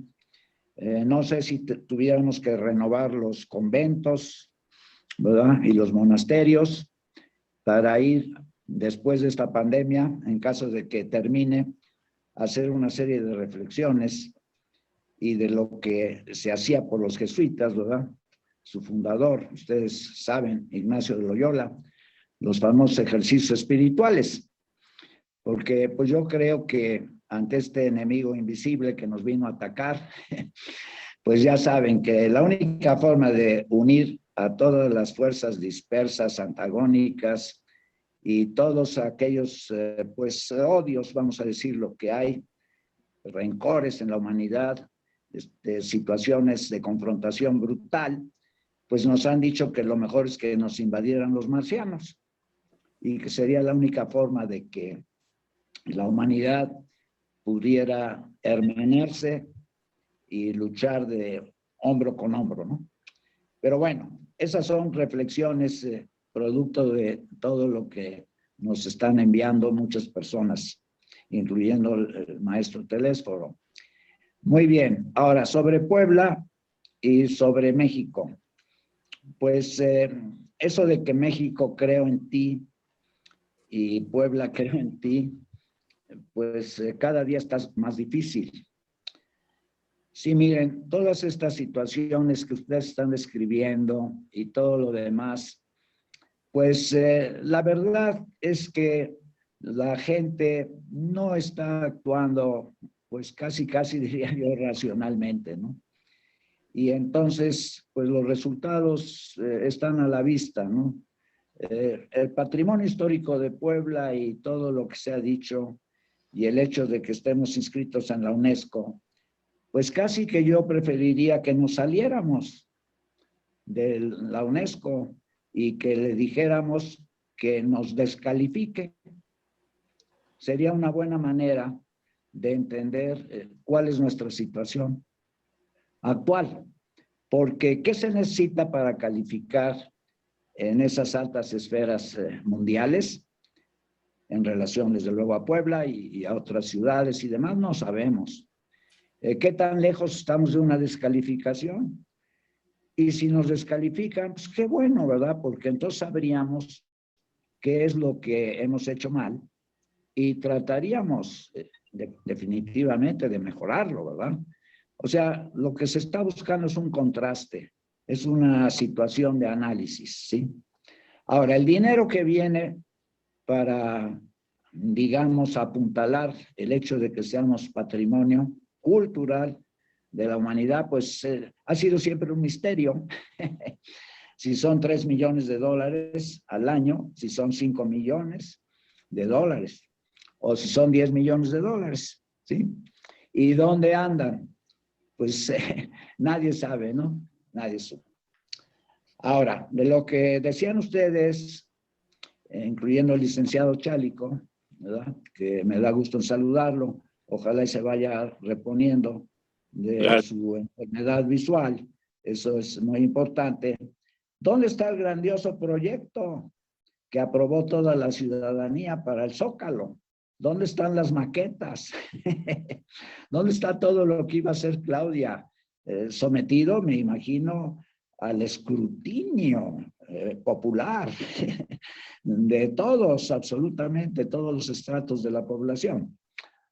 No sé si tuviéramos que renovar los conventos, ¿verdad? Y los monasterios para ir después de esta pandemia, en caso de que termine, a hacer una serie de reflexiones y de lo que se hacía por los jesuitas, ¿verdad? Su fundador, ustedes saben, Ignacio de Loyola, los famosos ejercicios espirituales, porque pues yo creo que ante este enemigo invisible que nos vino a atacar, pues ya saben que la única forma de unir a todas las fuerzas dispersas, antagónicas y todos aquellos pues odios, vamos a decir lo que hay, rencores en la humanidad, situaciones de confrontación brutal, pues nos han dicho que lo mejor es que nos invadieran los marcianos y que sería la única forma de que la humanidad pudiera hermanarse y luchar de hombro con hombro, ¿no? Pero bueno, esas son reflexiones producto de todo lo que nos están enviando muchas personas, incluyendo el maestro Telésforo. Muy bien, ahora sobre Puebla y sobre México. Pues eso de que México creo en ti y Puebla creo en ti, pues cada día está más difícil. Sí, miren, todas estas situaciones que ustedes están describiendo y todo lo demás, pues la verdad es que la gente no está actuando, pues casi diría yo racionalmente, ¿no? Y entonces, pues los resultados están a la vista, ¿no? El patrimonio histórico de Puebla y todo lo que se ha dicho y el hecho de que estemos inscritos en la UNESCO, pues casi que yo preferiría que nos saliéramos de la UNESCO y que le dijéramos que nos descalifique. Sería una buena manera de entender cuál es nuestra situación actual. Porque, ¿qué se necesita para calificar en esas altas esferas mundiales? En relación, desde luego, a Puebla y a otras ciudades y demás, no sabemos. ¿Qué tan lejos estamos de una descalificación? Y si nos descalifican, pues qué bueno, ¿verdad? Porque entonces sabríamos qué es lo que hemos hecho mal y trataríamos definitivamente de mejorarlo, ¿verdad? O sea, lo que se está buscando es un contraste, es una situación de análisis, ¿sí? Ahora, el dinero que viene para, digamos, apuntalar el hecho de que seamos patrimonio cultural de la humanidad, pues ha sido siempre un misterio. Si son 3 millones de dólares al año, si son 5 millones de dólares, o si son 10 millones de dólares, ¿sí? ¿Y dónde andan? Pues nadie sabe, ¿no? Nadie sabe. Ahora, de lo que decían ustedes, incluyendo el licenciado Chálico, ¿verdad? Que me da gusto en saludarlo, ojalá y se vaya reponiendo de su enfermedad visual, eso es muy importante. ¿Dónde está el grandioso proyecto que aprobó toda la ciudadanía para el Zócalo? ¿Dónde están las maquetas? ¿Dónde está todo lo que iba a hacer Claudia? Sometido, me imagino, al escrutinio popular de todos, absolutamente todos los estratos de la población.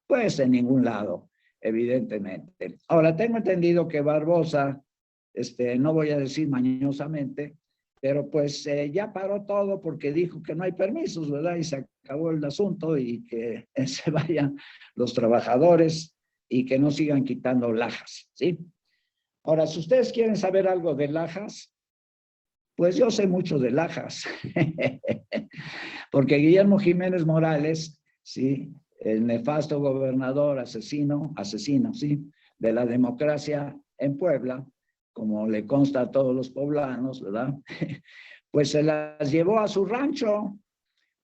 Pues en ningún lado, evidentemente. Ahora, tengo entendido que Barbosa, no voy a decir mañosamente, pero pues ya paró todo porque dijo que no hay permisos, ¿verdad? Y se acabó el asunto y que se vayan los trabajadores y que no sigan quitando lajas, ¿sí? Ahora, si ustedes quieren saber algo de lajas, pues yo sé mucho de lajas, porque Guillermo Jiménez Morales, ¿sí? El nefasto gobernador asesino, ¿sí? De la democracia en Puebla, como le consta a todos los poblanos, ¿verdad? Pues se las llevó a su rancho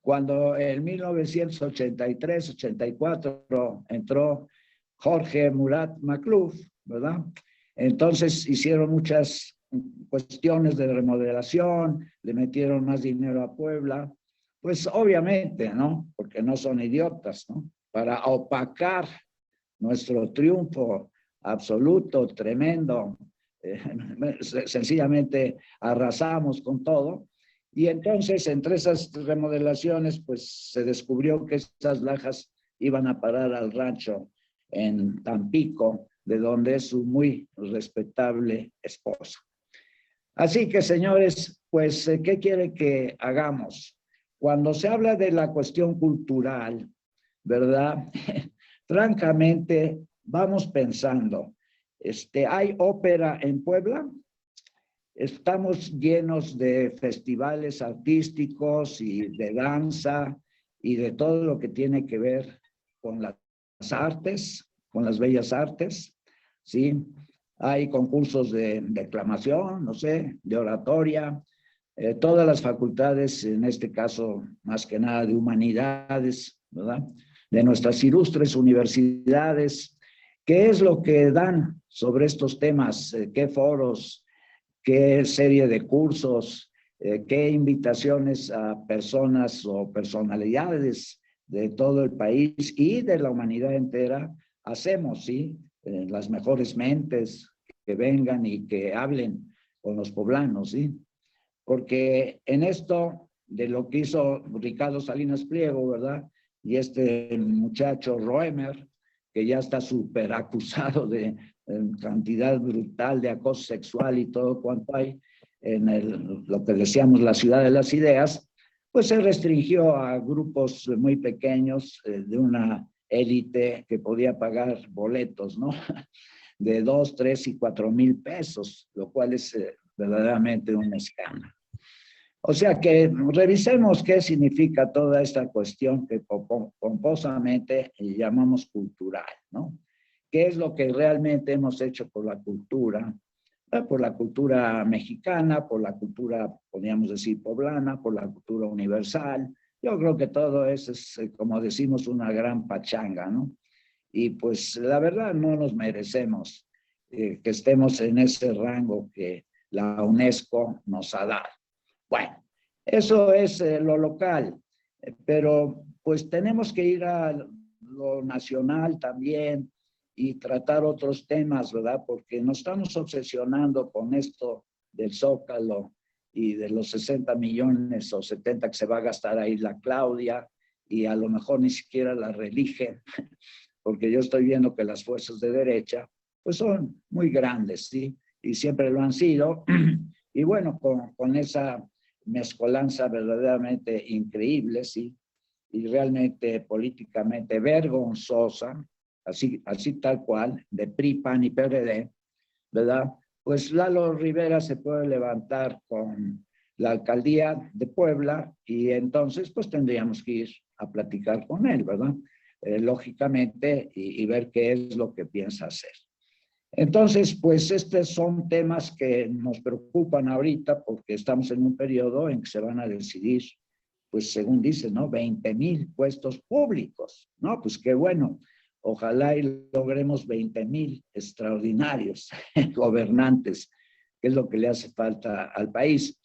cuando en 1983-84 entró Jorge Murat Macluf, ¿verdad? Entonces hicieron muchas cuestiones de remodelación, le metieron más dinero a Puebla, pues obviamente, ¿no? Porque no son idiotas, ¿no? Para opacar nuestro triunfo absoluto, tremendo, sencillamente arrasamos con todo. Y entonces, entre esas remodelaciones, pues se descubrió que esas lajas iban a parar al rancho en Tampico, de donde es su muy respetable esposa. Así que, señores, pues, ¿qué quiere que hagamos? Cuando se habla de la cuestión cultural, ¿verdad? Francamente, vamos pensando, ¿hay ópera en Puebla? Estamos llenos de festivales artísticos y de danza y de todo lo que tiene que ver con las artes, con las bellas artes, ¿sí? Hay concursos de declamación, no sé, de oratoria, todas las facultades, en este caso, más que nada de humanidades, ¿verdad? De nuestras ilustres universidades, ¿qué es lo que dan sobre estos temas? ¿Qué foros? ¿Qué serie de cursos? ¿Qué invitaciones a personas o personalidades de todo el país y de la humanidad entera hacemos, sí? Las mejores mentes que vengan y que hablen con los poblanos, ¿sí? Porque en esto de lo que hizo Ricardo Salinas Pliego, ¿verdad? Y este muchacho Roemer, que ya está súper acusado de cantidad brutal de acoso sexual y todo cuanto hay en lo que decíamos la ciudad de las ideas, pues se restringió a grupos muy pequeños de una élite que podía pagar boletos, ¿no? De 2, 3 y 4 mil pesos, lo cual es verdaderamente un escándalo. O sea que revisemos qué significa toda esta cuestión que pomposamente llamamos cultural, ¿no? ¿Qué es lo que realmente hemos hecho por la cultura? Por la cultura mexicana, por la cultura, podríamos decir, poblana, por la cultura universal. Yo creo que todo eso es, como decimos, una gran pachanga, ¿no? Y pues la verdad no nos merecemos que estemos en ese rango que la UNESCO nos ha dado. Bueno, eso es lo local, pero pues tenemos que ir a lo nacional también y tratar otros temas, ¿verdad? Porque nos estamos obsesionando con esto del Zócalo y de los 60 millones o 70 que se va a gastar ahí la Claudia y a lo mejor ni siquiera la reelige, porque yo estoy viendo que las fuerzas de derecha pues son muy grandes, ¿sí? Y siempre lo han sido. Y bueno, con esa mezcolanza verdaderamente increíble, ¿sí? Y realmente políticamente vergonzosa, así tal cual, de PRI, PAN y PRD, ¿verdad? Pues Lalo Rivera se puede levantar con la alcaldía de Puebla y entonces pues tendríamos que ir a platicar con él, ¿verdad? Lógicamente, y ver qué es lo que piensa hacer. Entonces, pues estos son temas que nos preocupan ahorita porque estamos en un periodo en que se van a decidir, pues según dicen, ¿no? 20,000 puestos públicos, ¿no? Pues qué bueno. Ojalá y logremos 20,000 extraordinarios gobernantes, que es lo que le hace falta al país.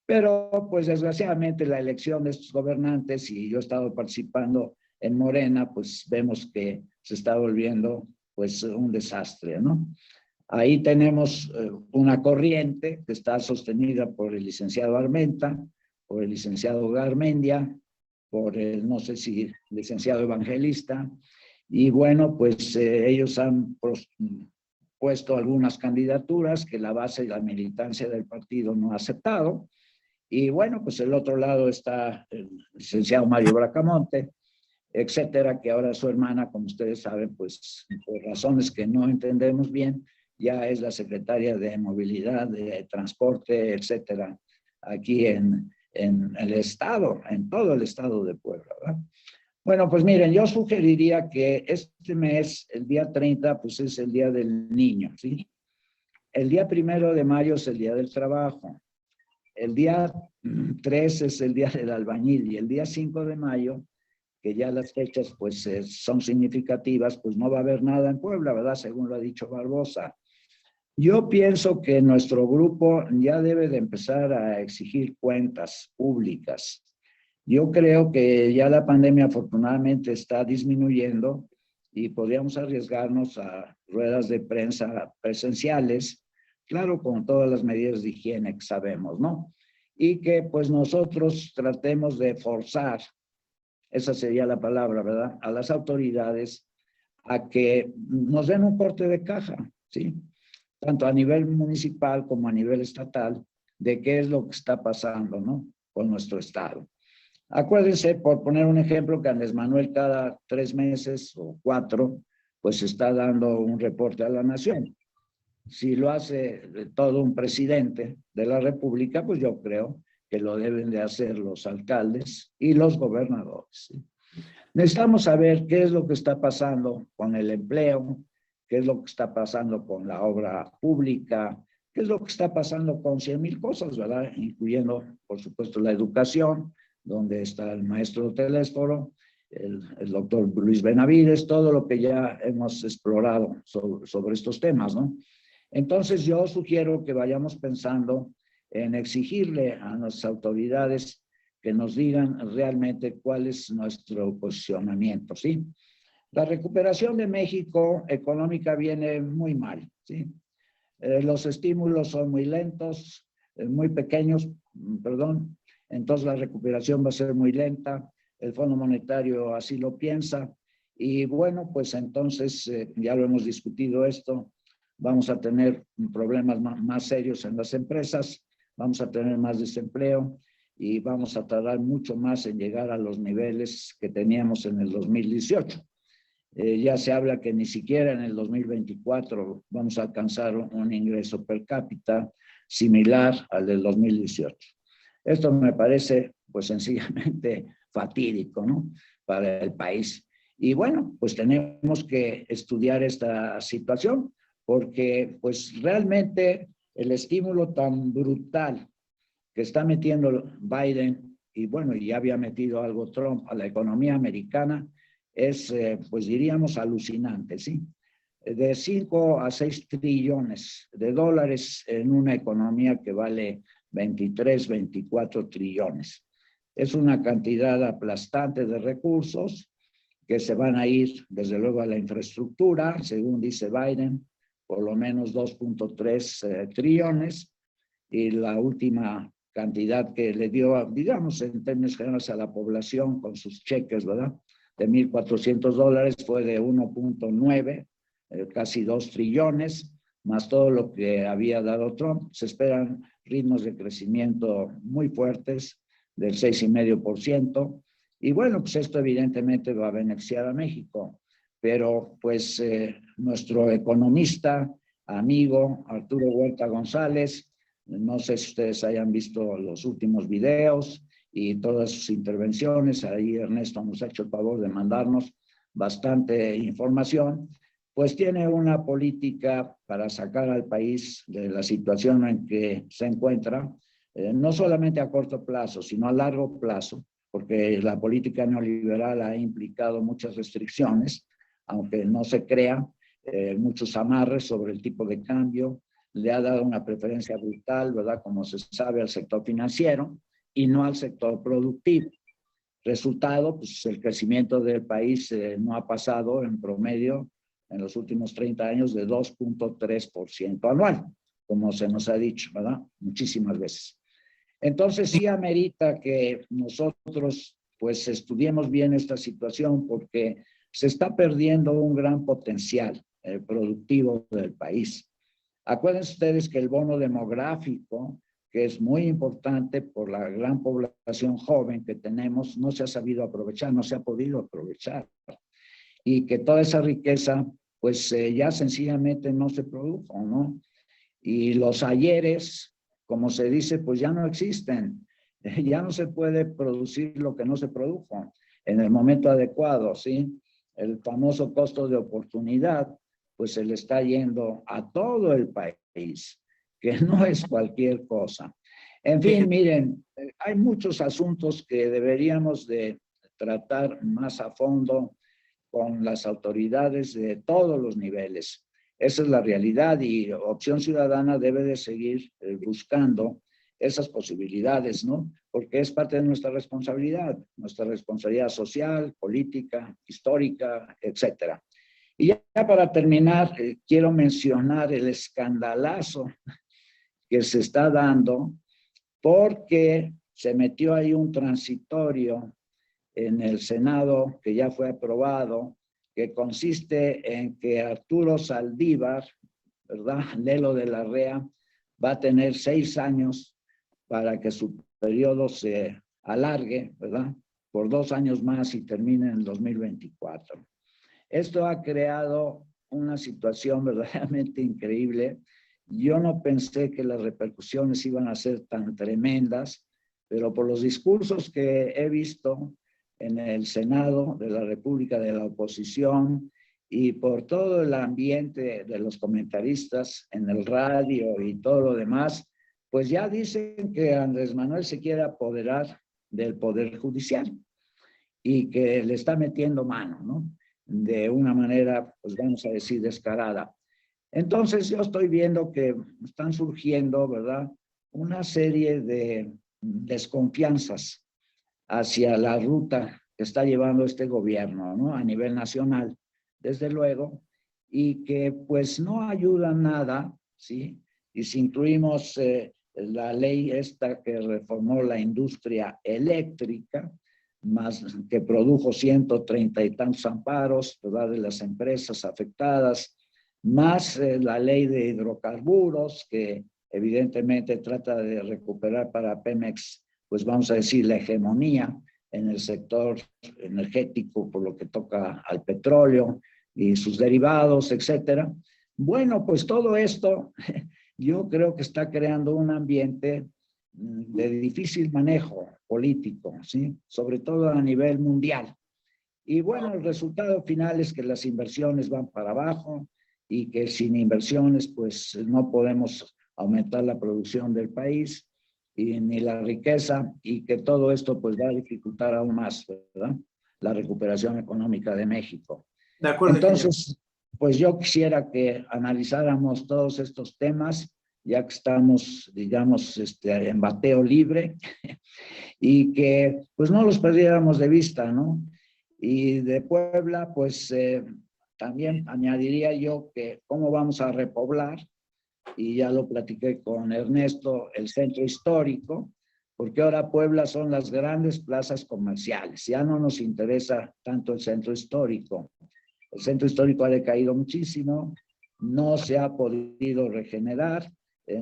Pero, pues desgraciadamente, la elección de estos gobernantes, y yo he estado participando en Morena, pues vemos que se está volviendo pues un desastre, ¿no? Ahí tenemos una corriente que está sostenida por el licenciado Armenta, por el licenciado Garmendia, por el, no sé si, licenciado Evangelista, y bueno, pues ellos han puesto algunas candidaturas que la base y la militancia del partido no ha aceptado, y bueno, pues el otro lado está el licenciado Mario Bracamonte, etcétera, que ahora su hermana, como ustedes saben, pues por razones que no entendemos bien, ya es la secretaria de Movilidad, de Transporte, etcétera, aquí en el estado, en todo el estado de Puebla, ¿verdad? Bueno, pues miren, yo sugeriría que este mes, el día 30, pues es el Día del Niño, ¿sí? El día 1 de mayo es el Día del Trabajo. El día 3 es el Día del Albañil y el día 5 de mayo, que ya las fechas pues son significativas, pues no va a haber nada en Puebla, ¿verdad? Según lo ha dicho Barbosa. Yo pienso que nuestro grupo ya debe de empezar a exigir cuentas públicas. Yo creo que ya la pandemia afortunadamente está disminuyendo y podríamos arriesgarnos a ruedas de prensa presenciales, claro, con todas las medidas de higiene que sabemos, ¿no? Y que pues nosotros tratemos de forzar, esa sería la palabra, ¿verdad?, a las autoridades a que nos den un corte de caja, ¿sí? Tanto a nivel municipal como a nivel estatal, de qué es lo que está pasando, ¿no? Con nuestro estado. Acuérdense, por poner un ejemplo, que Andrés Manuel cada 3 meses o 4, pues está dando un reporte a la nación. Si lo hace todo un presidente de la República, pues yo creo que lo deben de hacer los alcaldes y los gobernadores, ¿sí? Necesitamos saber qué es lo que está pasando con el empleo, qué es lo que está pasando con la obra pública, qué es lo que está pasando con 100,000 cosas, ¿verdad? Incluyendo, por supuesto, la educación, donde está el maestro Telésforo, el doctor Luis Benavides, todo lo que ya hemos explorado sobre estos temas, ¿no? Entonces yo sugiero que vayamos pensando en exigirle a nuestras autoridades que nos digan realmente cuál es nuestro posicionamiento, ¿sí? La recuperación de México económica viene muy mal, ¿sí? Los estímulos son muy lentos, muy pequeños, perdón, entonces la recuperación va a ser muy lenta, el Fondo Monetario así lo piensa, y bueno, pues entonces ya lo hemos discutido esto, vamos a tener problemas más serios en las empresas, vamos a tener más desempleo, y vamos a tardar mucho más en llegar a los niveles que teníamos en el 2018. Ya se habla que ni siquiera en el 2024 vamos a alcanzar un ingreso per cápita similar al del 2018. Esto me parece, pues sencillamente fatídico, ¿no? Para el país. Y bueno, pues tenemos que estudiar esta situación porque pues realmente el estímulo tan brutal que está metiendo Biden, y bueno, ya había metido algo Trump a la economía americana, es, pues diríamos, alucinante, ¿sí? De 5 a 6 trillones de dólares en una economía que vale 23, 24 trillones. Es una cantidad aplastante de recursos que se van a ir, desde luego, a la infraestructura, según dice Biden, por lo menos 2.3 trillones, y la última cantidad que le dio, digamos, en términos generales a la población con sus cheques, ¿verdad? De $1,400 fue de 1.9, casi 2 trillones, más todo lo que había dado Trump. Se esperan ritmos de crecimiento muy fuertes, del 6,5%. Y bueno, pues esto evidentemente va a beneficiar a México. Pero pues nuestro economista, amigo Arturo Huerta González, no sé si ustedes hayan visto los últimos videos y todas sus intervenciones. Ahí Ernesto nos ha hecho el favor de mandarnos bastante información. Pues tiene una política para sacar al país de la situación en que se encuentra, no solamente a corto plazo, sino a largo plazo, porque la política neoliberal ha implicado muchas restricciones, aunque no se crea, muchos amarres sobre el tipo de cambio, le ha dado una preferencia brutal, ¿verdad? Como se sabe, al sector financiero y no al sector productivo. Resultado, pues el crecimiento del país no ha pasado en promedio en los últimos 30 años de 2.3% anual, como se nos ha dicho, ¿verdad? Muchísimas veces. Entonces sí amerita que nosotros pues estudiemos bien esta situación porque se está perdiendo un gran potencial productivo del país. Acuérdense ustedes que el bono demográfico, que es muy importante por la gran población joven que tenemos, no se ha sabido aprovechar, no se ha podido aprovechar. Y que toda esa riqueza, pues ya sencillamente no se produjo, ¿no? Y los ayeres, como se dice, pues ya no existen. Ya no se puede producir lo que no se produjo en el momento adecuado, ¿sí? El famoso costo de oportunidad, pues se le está yendo a todo el país, que no es cualquier cosa. En fin, miren, hay muchos asuntos que deberíamos de tratar más a fondo con las autoridades de todos los niveles. Esa es la realidad y Opción Ciudadana debe de seguir buscando esas posibilidades, ¿no? Porque es parte de nuestra responsabilidad social, política, histórica, etcétera. Y ya para terminar, quiero mencionar el escandalazo que se está dando porque se metió ahí un transitorio en el Senado que ya fue aprobado que consiste en que Arturo Saldívar, ¿verdad? Lelo de la Rea, va a tener 6 años para que su periodo se alargue, ¿verdad? Por 2 años más y termine en el 2024. Esto ha creado una situación verdaderamente increíble. Yo no pensé que las repercusiones iban a ser tan tremendas, pero por los discursos que he visto en el Senado de la República, de la oposición, y por todo el ambiente de los comentaristas en el radio y todo lo demás, pues ya dicen que Andrés Manuel se quiere apoderar del Poder Judicial y que le está metiendo mano, ¿no? De una manera, pues vamos a decir, descarada. Entonces yo estoy viendo que están surgiendo, ¿verdad?, una serie de desconfianzas hacia la ruta que está llevando este gobierno, ¿no? A nivel nacional, desde luego, y que pues no ayuda nada, ¿sí? Y si incluimos la ley esta que reformó la industria eléctrica, más que produjo 130 y tantos amparos, ¿verdad?, de las empresas afectadas, más la ley de hidrocarburos, que evidentemente trata de recuperar para Pemex, pues vamos a decir, la hegemonía en el sector energético por lo que toca al petróleo y sus derivados, etcétera. Bueno, pues todo esto yo creo que está creando un ambiente de difícil manejo político, ¿sí? Sobre todo a nivel mundial. Y bueno, el resultado final es que las inversiones van para abajo y que sin inversiones pues no podemos aumentar la producción del país y ni la riqueza, y que todo esto pues va a dificultar aún más, ¿verdad?, la recuperación económica de México. De acuerdo. Entonces, pues yo quisiera que analizáramos todos estos temas, ya que estamos, digamos, en bateo libre, y que pues no los perdiéramos de vista, ¿no? Y de Puebla, pues también añadiría yo que cómo vamos a repoblar, y ya lo platiqué con Ernesto, el centro histórico, porque ahora Puebla son las grandes plazas comerciales, ya no nos interesa tanto el centro histórico. El centro histórico ha decaído muchísimo, no se ha podido regenerar,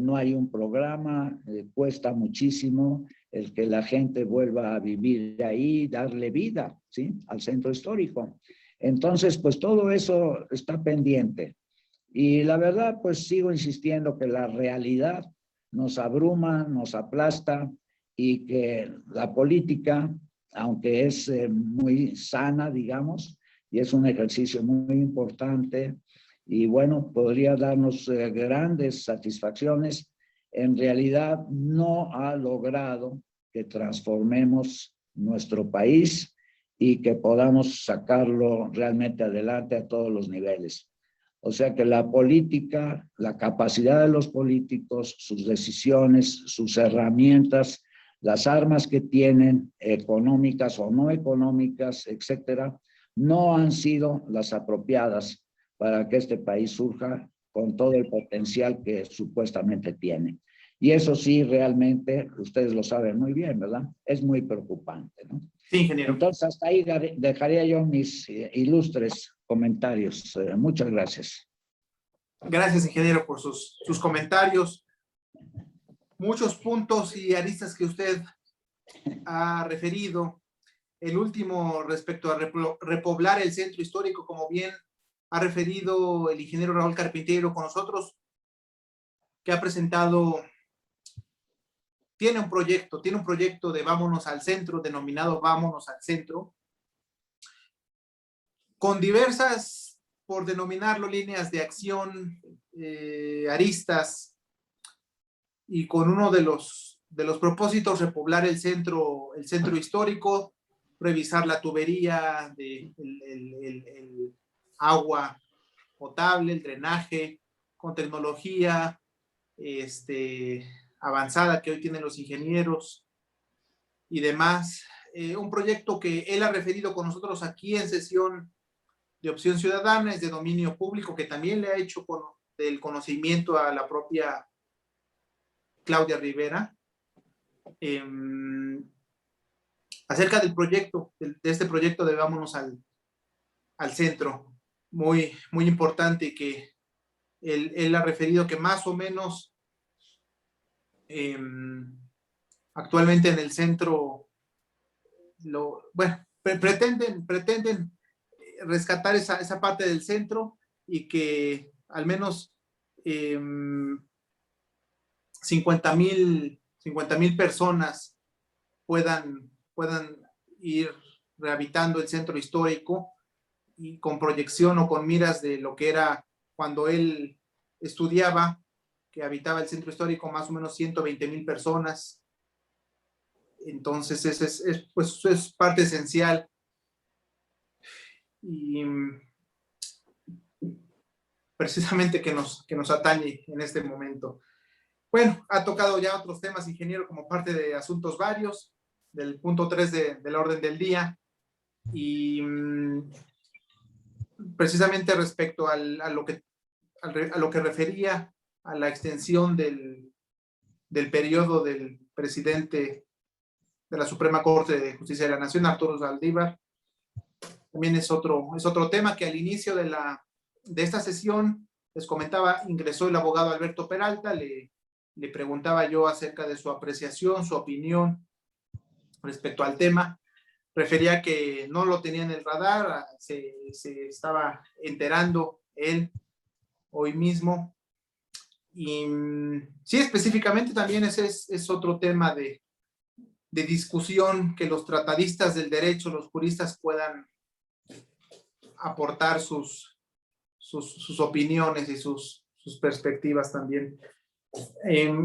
no hay un programa, cuesta muchísimo el que la gente vuelva a vivir ahí, darle vida, ¿sí?, al centro histórico. Entonces, pues todo eso está pendiente. Y la verdad, pues sigo insistiendo que la realidad nos abruma, nos aplasta, y que la política, aunque es muy sana, digamos, y es un ejercicio muy importante, y bueno, podría darnos grandes satisfacciones, en realidad no ha logrado que transformemos nuestro país y que podamos sacarlo realmente adelante a todos los niveles. O sea que la política, la capacidad de los políticos, sus decisiones, sus herramientas, las armas que tienen, económicas o no económicas, etcétera, no han sido las apropiadas para que este país surja con todo el potencial que supuestamente tiene. Y eso sí, realmente, ustedes lo saben muy bien, ¿verdad? Es muy preocupante, ¿no? Sí, ingeniero. Entonces, hasta ahí dejaría yo mis ilustres comentarios. Muchas gracias. Gracias, ingeniero, por sus comentarios. Muchos puntos y aristas que usted ha referido. El último respecto a repoblar el centro histórico, como bien ha referido el ingeniero Raúl Carpintero con nosotros, que ha presentado, tiene un proyecto de Vámonos al Centro, denominado Vámonos al Centro, con diversas, por denominarlo, líneas de acción, aristas, y con uno de los propósitos, repoblar el centro histórico, revisar la tubería, el agua potable, el drenaje, con tecnología avanzada que hoy tienen los ingenieros y demás. Un proyecto que él ha referido con nosotros aquí en sesión de Opción Ciudadana, es de dominio público, que también le ha hecho del conocimiento a la propia Claudia Rivera, acerca del proyecto, de este proyecto de Vámonos centro, muy, muy importante, y que él ha referido que más o menos actualmente en el centro, pretenden rescatar esa parte del centro, y que al menos 50,000 personas puedan ir rehabilitando el centro histórico, y con proyección o con miras de lo que era cuando él estudiaba, que habitaba el centro histórico más o menos 120,000 personas. Entonces es parte esencial, y precisamente que nos atañe en este momento. Bueno, ha tocado ya otros temas, ingeniero, como parte de asuntos varios, del punto 3 del orden del día, y precisamente respecto a lo que refería a la extensión del periodo del presidente de la Suprema Corte de Justicia de la Nación, Arturo Saldívar. También es otro tema que al inicio de esta sesión, les comentaba, ingresó el abogado Alberto Peralta. Le preguntaba yo acerca de su apreciación, su opinión respecto al tema. Refería que no lo tenía en el radar, se estaba enterando él hoy mismo. Y sí, específicamente también ese es otro tema de discusión, que los tratadistas del derecho, los juristas, puedan aportar sus opiniones y sus perspectivas también.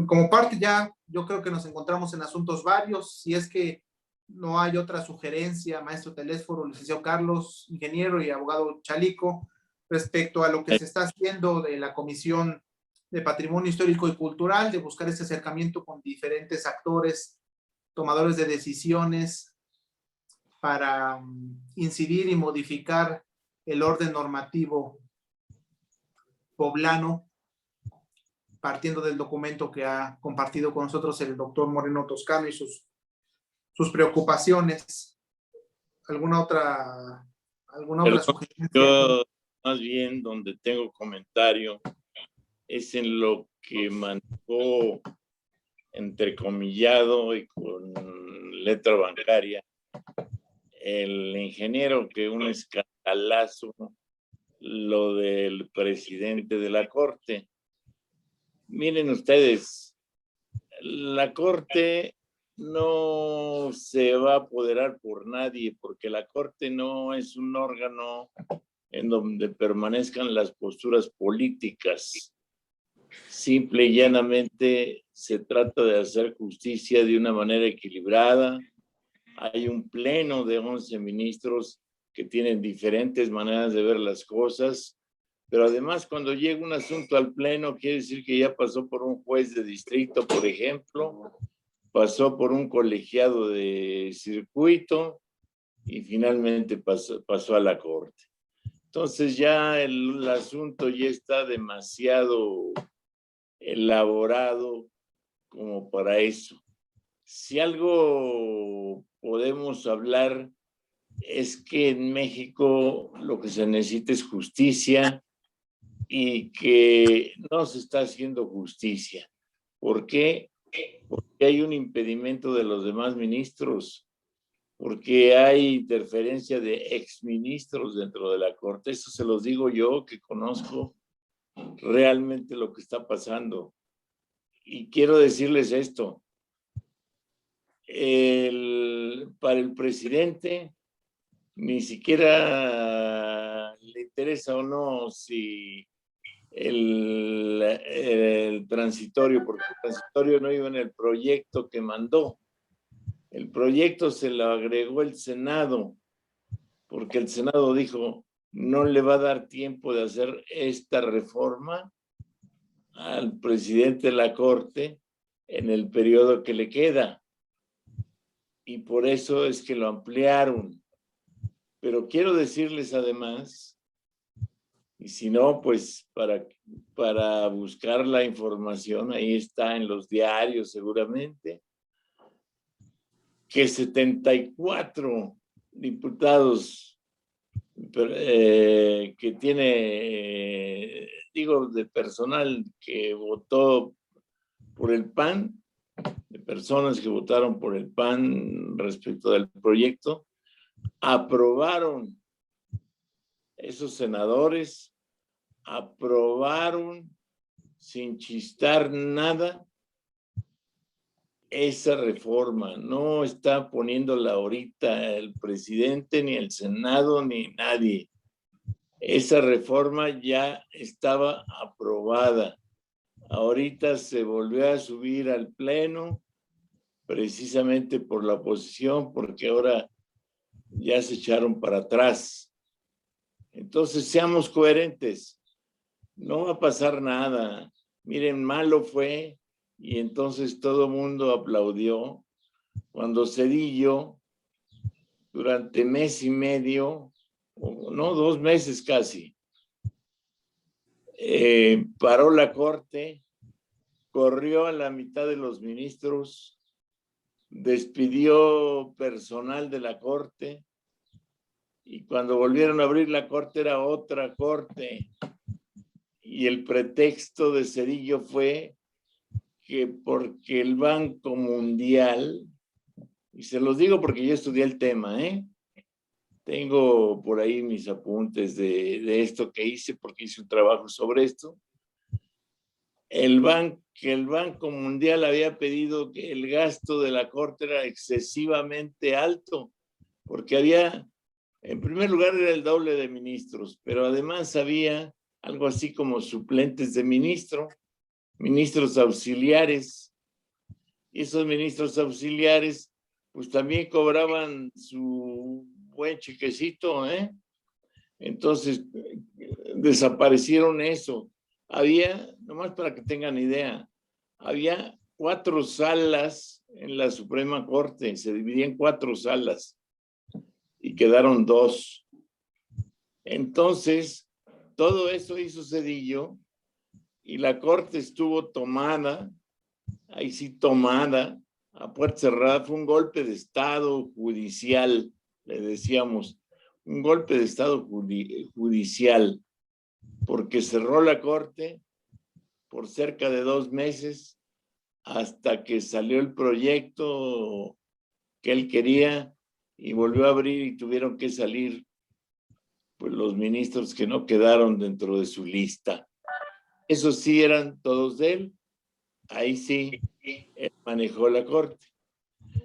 Como parte ya, yo creo que nos encontramos en asuntos varios. Si es que no hay otra sugerencia, maestro Telésforo, licenciado Carlos, ingeniero y abogado Chalico, respecto a lo que se está haciendo de la Comisión de Patrimonio Histórico y Cultural, de buscar ese acercamiento con diferentes actores, tomadores de decisiones, para incidir y modificar el orden normativo poblano, partiendo del documento que ha compartido con nosotros el doctor Moreno Toscano y sus preocupaciones. ¿Alguna otra sugerencia? Yo, más bien, donde tengo comentario es en lo que manejó, entrecomillado y con letra bancaria, el ingeniero, que un escandalazo lo del presidente de la Corte. Miren ustedes, la Corte no se va a apoderar por nadie, porque la Corte no es un órgano en donde permanezcan las posturas políticas. Simple y llanamente se trata de hacer justicia de una manera equilibrada. Hay un pleno de 11 ministros que tienen diferentes maneras de ver las cosas, pero además cuando llega un asunto al pleno quiere decir que ya pasó por un juez de distrito, por ejemplo, pasó por un colegiado de circuito y finalmente pasó a la Corte. Entonces ya el asunto ya está demasiado elaborado como para eso. Si algo podemos hablar es que en México lo que se necesita es justicia, y que no se está haciendo justicia. ¿Por qué? Porque hay un impedimento de los demás ministros, porque hay interferencia de exministros dentro de la Corte. Eso se los digo yo, que conozco realmente lo que está pasando. Y quiero decirles esto. Para el presidente ni siquiera le interesa o no si el transitorio, porque el transitorio no iba en el proyecto que mandó. El proyecto se lo agregó el Senado, porque el Senado dijo, no le va a dar tiempo de hacer esta reforma al presidente de la Corte en el periodo que le queda. Y por eso es que lo ampliaron. Pero quiero decirles además, y si no, pues para buscar la información, ahí está en los diarios seguramente, que 74 diputados que tiene, digo, de personal que votó por el PAN, de personas que votaron por el PAN respecto del proyecto, aprobaron, esos senadores aprobaron sin chistar nada esa reforma. No está poniéndola ahorita el presidente, ni el Senado, ni nadie. Esa reforma ya estaba aprobada. Ahorita se volvió a subir al pleno precisamente por la oposición, porque ahora ya se echaron para atrás. Entonces, seamos coherentes. No va a pasar nada. Miren, malo fue, y entonces todo el mundo aplaudió cuando Zedillo, durante mes y medio, no, 2 meses casi, paró la corte, corrió a la mitad de los ministros, despidió personal de la corte, y cuando volvieron a abrir la corte era otra corte. Y el pretexto de Zedillo fue que porque el Banco Mundial, y se los digo porque yo estudié el tema, tengo por ahí mis apuntes de esto que hice, porque hice un trabajo sobre esto. El Banco Mundial había pedido que el gasto de la corte era excesivamente alto, porque había, en primer lugar, era el doble de ministros, pero además había algo así como suplentes de ministros auxiliares, y esos ministros auxiliares pues también cobraban su buen chequecito, Entonces desaparecieron eso. Había, nomás para que tengan idea, había 4 salas en la Suprema Corte, se dividían 4 salas y quedaron 2. Entonces, todo eso hizo Zedillo y la Corte estuvo tomada, ahí sí tomada, a puerta cerrada. Fue un golpe de Estado judicial, le decíamos, un golpe de Estado judicial, porque cerró la Corte por cerca de 2 meses hasta que salió el proyecto que él quería y volvió a abrir, y tuvieron que salir pues los ministros que no quedaron dentro de su lista. Esos sí eran todos de él. Ahí sí, él manejó la Corte.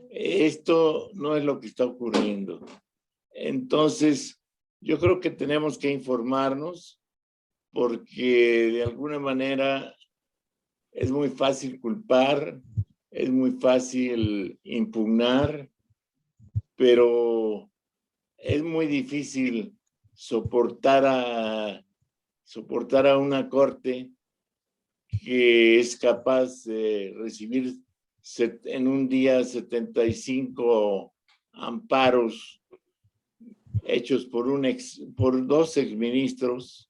Esto no es lo que está ocurriendo. Entonces, yo creo que tenemos que informarnos, porque de alguna manera es muy fácil culpar, es muy fácil impugnar, pero es muy difícil soportar a una corte que es capaz de recibir en un día 75 amparos hechos por 2 exministros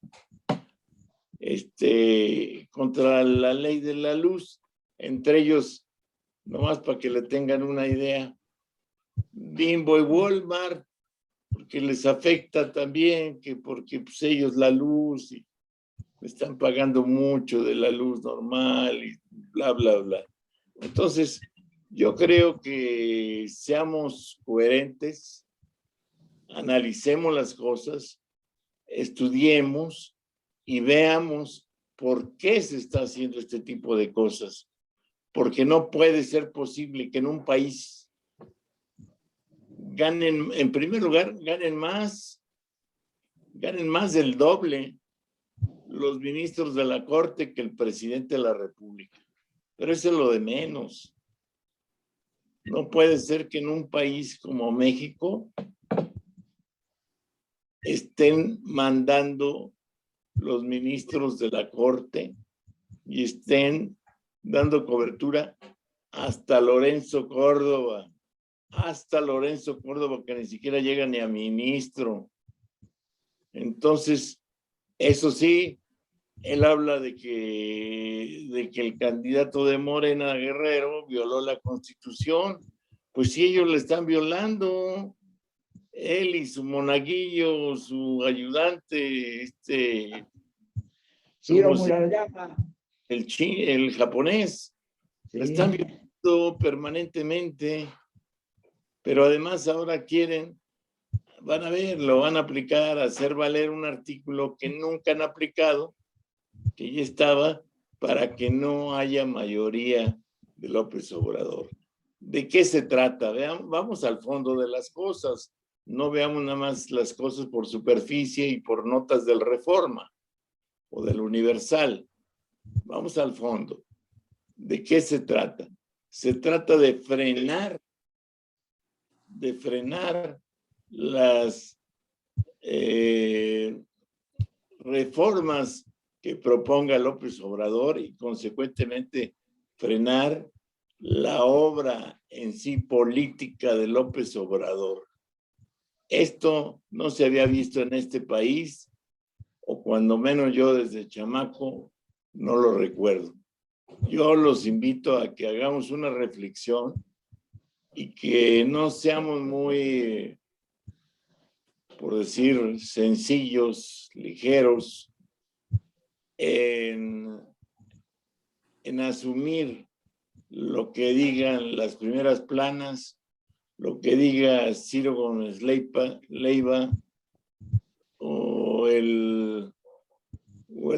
contra la ley de la luz, entre ellos, nomás para que le tengan una idea, Bimbo y Walmart, porque les afecta también, que porque pues, ellos la luz y están pagando mucho de la luz normal y bla, bla, bla. Entonces, yo creo que seamos coherentes, analicemos las cosas, estudiemos y veamos por qué se está haciendo este tipo de cosas. Porque no puede ser posible que en un país ganen, en primer lugar, ganen más del doble los ministros de la Corte que el presidente de la República. Pero eso es lo de menos. No puede ser que en un país como México estén mandando los ministros de la Corte y estén dando cobertura hasta Lorenzo Córdoba, que ni siquiera llega ni a ministro. Entonces, eso sí, él habla de que el candidato de Morena, Guerrero, violó la Constitución. Pues sí, ellos le están violando. él y su monaguillo, su ayudante, Ciro ¿cómo se- Murayama. el japonés, la Sí. están violando permanentemente, pero además ahora quieren, van a ver, lo van a aplicar, a hacer valer un artículo que nunca han aplicado, que ya estaba, para que no haya mayoría de López Obrador. ¿De qué se trata? Veamos, vamos al fondo de las cosas. No veamos nada más las cosas por superficie y por notas del Reforma o del Universal. Vamos al fondo. ¿De qué se trata? Se trata de frenar las reformas que proponga López Obrador y consecuentemente frenar la obra en sí política de López Obrador. Esto no se había visto en este país, o cuando menos yo desde chamaco no lo recuerdo. Yo los invito a que hagamos una reflexión y que no seamos muy, por decir, sencillos, ligeros, en asumir lo que digan las primeras planas, lo que diga Ciro Gómez Leiva o el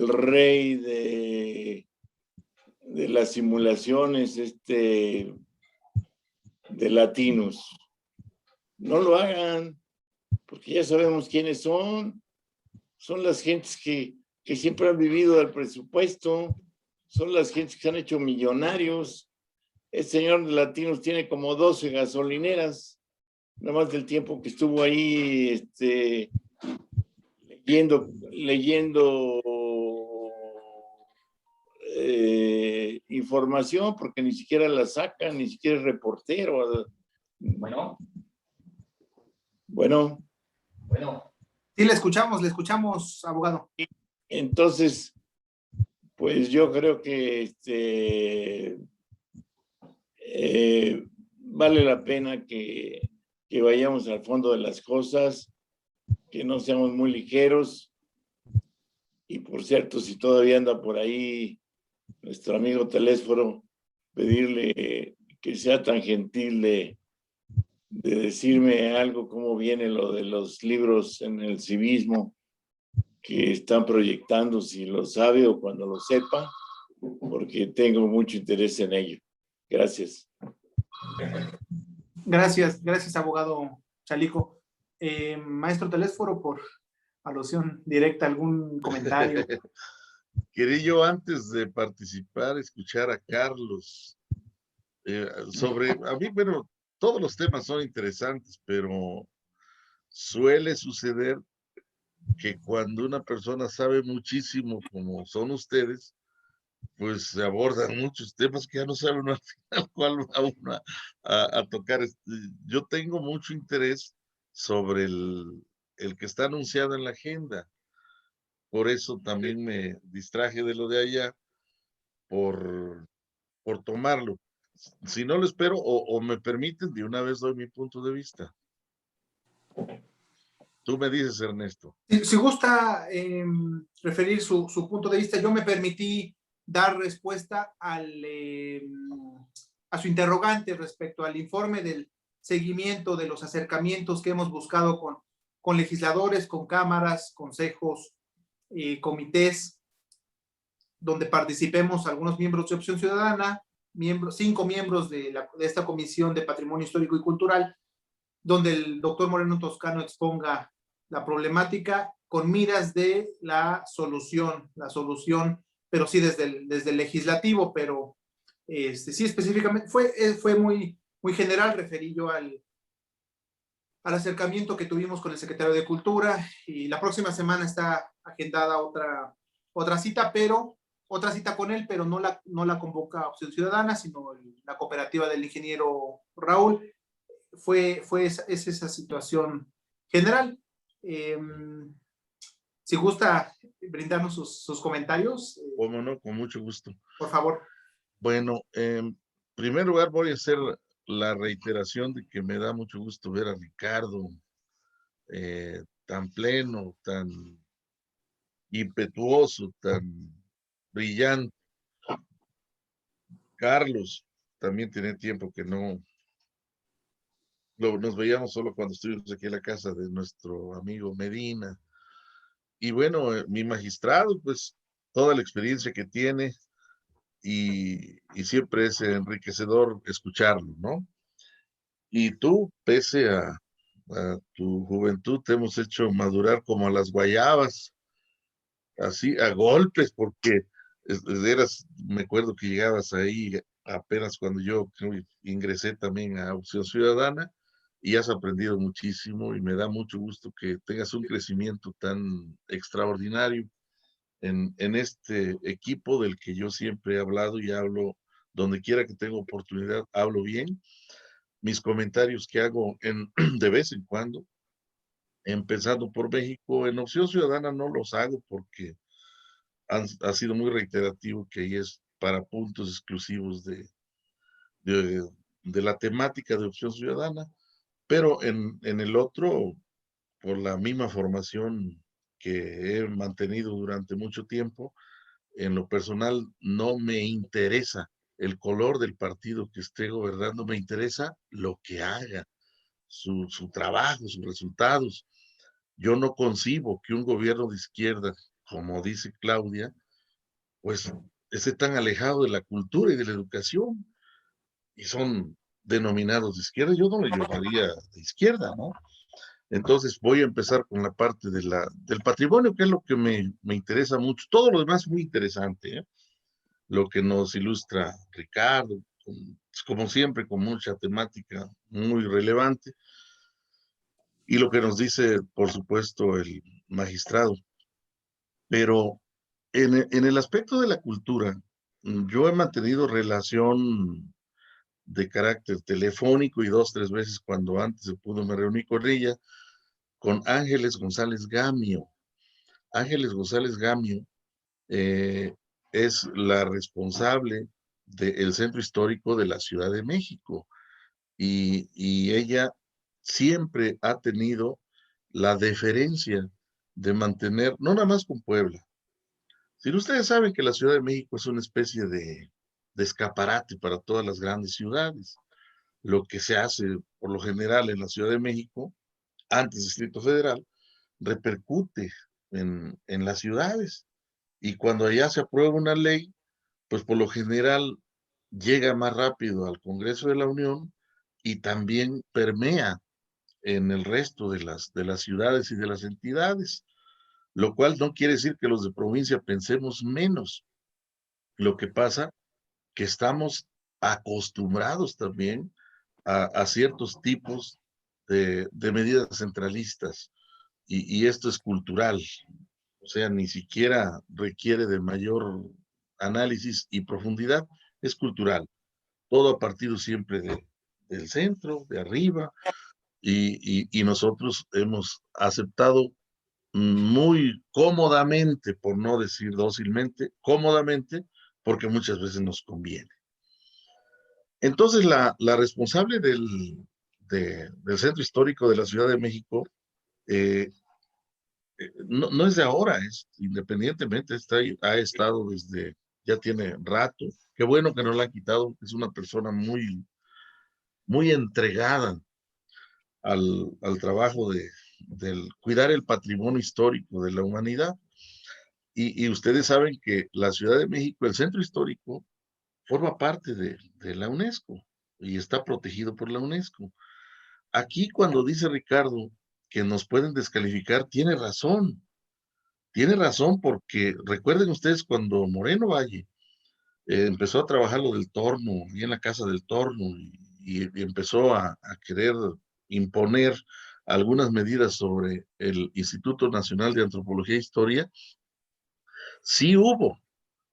rey de las simulaciones de latinos. No lo hagan, porque ya sabemos quiénes son. Son las gentes que siempre han vivido del presupuesto, son las gentes que se han hecho millonarios. El señor de Latinos tiene como 12 gasolineras, nada más del tiempo que estuvo ahí leyendo información, porque ni siquiera la sacan, ni siquiera es reportero. Bueno. Sí, le escuchamos, abogado. Entonces, pues yo creo que vale la pena que vayamos al fondo de las cosas, que no seamos muy ligeros. Y por cierto, si todavía anda por ahí nuestro amigo Telésforo, pedirle que sea tan gentil de decirme algo, cómo viene lo de los libros en el civismo que están proyectando, si lo sabe o cuando lo sepa, porque tengo mucho interés en ello. Gracias. Gracias, abogado Chalico. Maestro Telésforo, por alusión directa, ¿algún comentario? Quería yo, antes de participar, escuchar a Carlos sobre, a mí, bueno, todos los temas son interesantes, pero suele suceder que cuando una persona sabe muchísimo, como son ustedes, pues se abordan muchos temas que ya no saben al final cuál va uno a tocar. Yo tengo mucho interés sobre el que está anunciado en la agenda. Por eso también me distraje de lo de allá, por tomarlo. Si no lo espero, o me permiten, de una vez doy mi punto de vista. Tú me dices, Ernesto. Si gusta referir su punto de vista, yo me permití dar respuesta a su interrogante respecto al informe del seguimiento de los acercamientos que hemos buscado con legisladores, con cámaras, consejos, comités, donde participemos algunos miembros de Opción Ciudadana, 5 miembros de esta Comisión de Patrimonio Histórico y Cultural, donde el doctor Moreno Toscano exponga la problemática con miras de la solución, pero sí desde el legislativo, pero sí específicamente, fue muy general, referí yo al acercamiento que tuvimos con el secretario de Cultura, y la próxima semana está agendada otra cita, otra cita con él, pero no la convoca Opción Ciudadana, sino la cooperativa del ingeniero Raúl. Es esa situación general. Si gusta brindarnos sus comentarios. Cómo no, con mucho gusto. Por favor. Bueno, en primer lugar voy a hacer la reiteración de que me da mucho gusto ver a Ricardo tan pleno, tan impetuoso, tan brillante. Carlos también tenía tiempo que no nos veíamos solo cuando estuvimos aquí en la casa de nuestro amigo Medina. Y bueno, mi magistrado, pues toda la experiencia que tiene y siempre es enriquecedor escucharlo, ¿no? Y tú, pese a tu juventud, te hemos hecho madurar como a las guayabas, así a golpes, porque me acuerdo que llegabas ahí apenas cuando yo ingresé también a Opción Ciudadana y has aprendido muchísimo y me da mucho gusto que tengas un crecimiento tan extraordinario en este equipo del que yo siempre he hablado y hablo donde quiera que tengo oportunidad, hablo bien. Mis comentarios que hago de vez en cuando, empezando por México, en Opción Ciudadana no los hago porque ha sido muy reiterativo que ahí es para puntos exclusivos de, de la temática de Opción Ciudadana, pero en el otro, por la misma formación que he mantenido durante mucho tiempo, en lo personal no me interesa el color del partido que esté gobernando, me interesa lo que haga, su trabajo, sus resultados. Yo no concibo que un gobierno de izquierda, como dice Claudia, pues esté tan alejado de la cultura y de la educación, y son denominados de izquierda, yo no le llamaría de izquierda, ¿no? Entonces voy a empezar con la parte del patrimonio, que es lo que me interesa mucho. Todo lo demás es muy interesante, ¿eh? Lo que nos ilustra Ricardo, como siempre, con mucha temática muy relevante, y lo que nos dice, por supuesto, el magistrado. Pero en el aspecto de la cultura, yo he mantenido relación de carácter telefónico y 2, 3 veces cuando antes se pudo me reuní con ella, con Ángeles González Gamio. Ángeles González Gamio es la responsable del centro histórico de la Ciudad de México y ella siempre ha tenido la deferencia de mantener, no nada más con Puebla, si ustedes saben que la Ciudad de México es una especie de escaparate para todas las grandes ciudades. Lo que se hace por lo general en la Ciudad de México, antes Distrito Federal, repercute en las ciudades. Y cuando allá se aprueba una ley, pues por lo general llega más rápido al Congreso de la Unión y también permea en el resto de las ciudades y de las entidades, lo cual no quiere decir que los de provincia pensemos menos. Lo que pasa que estamos acostumbrados también a ciertos tipos de medidas centralistas y esto es cultural, o sea, ni siquiera requiere de mayor análisis y profundidad, es cultural. Todo ha partido siempre del centro, de arriba, y nosotros hemos aceptado muy cómodamente, por no decir dócilmente, cómodamente, porque muchas veces nos conviene. Entonces, la responsable del Centro Histórico de la Ciudad de México eh, no es de ahora, es independientemente, ha estado desde, ya tiene rato. Qué bueno que no la han quitado, es una persona muy entregada al trabajo del cuidar el patrimonio histórico de la humanidad. Y ustedes saben que la Ciudad de México, el Centro Histórico, forma parte de la UNESCO y está protegido por la UNESCO. Aquí cuando dice Ricardo que nos pueden descalificar, tiene razón porque recuerden ustedes cuando Moreno Valle empezó a trabajar lo del torno, y en la Casa del Torno, y empezó a querer imponer algunas medidas sobre el Instituto Nacional de Antropología e Historia, sí hubo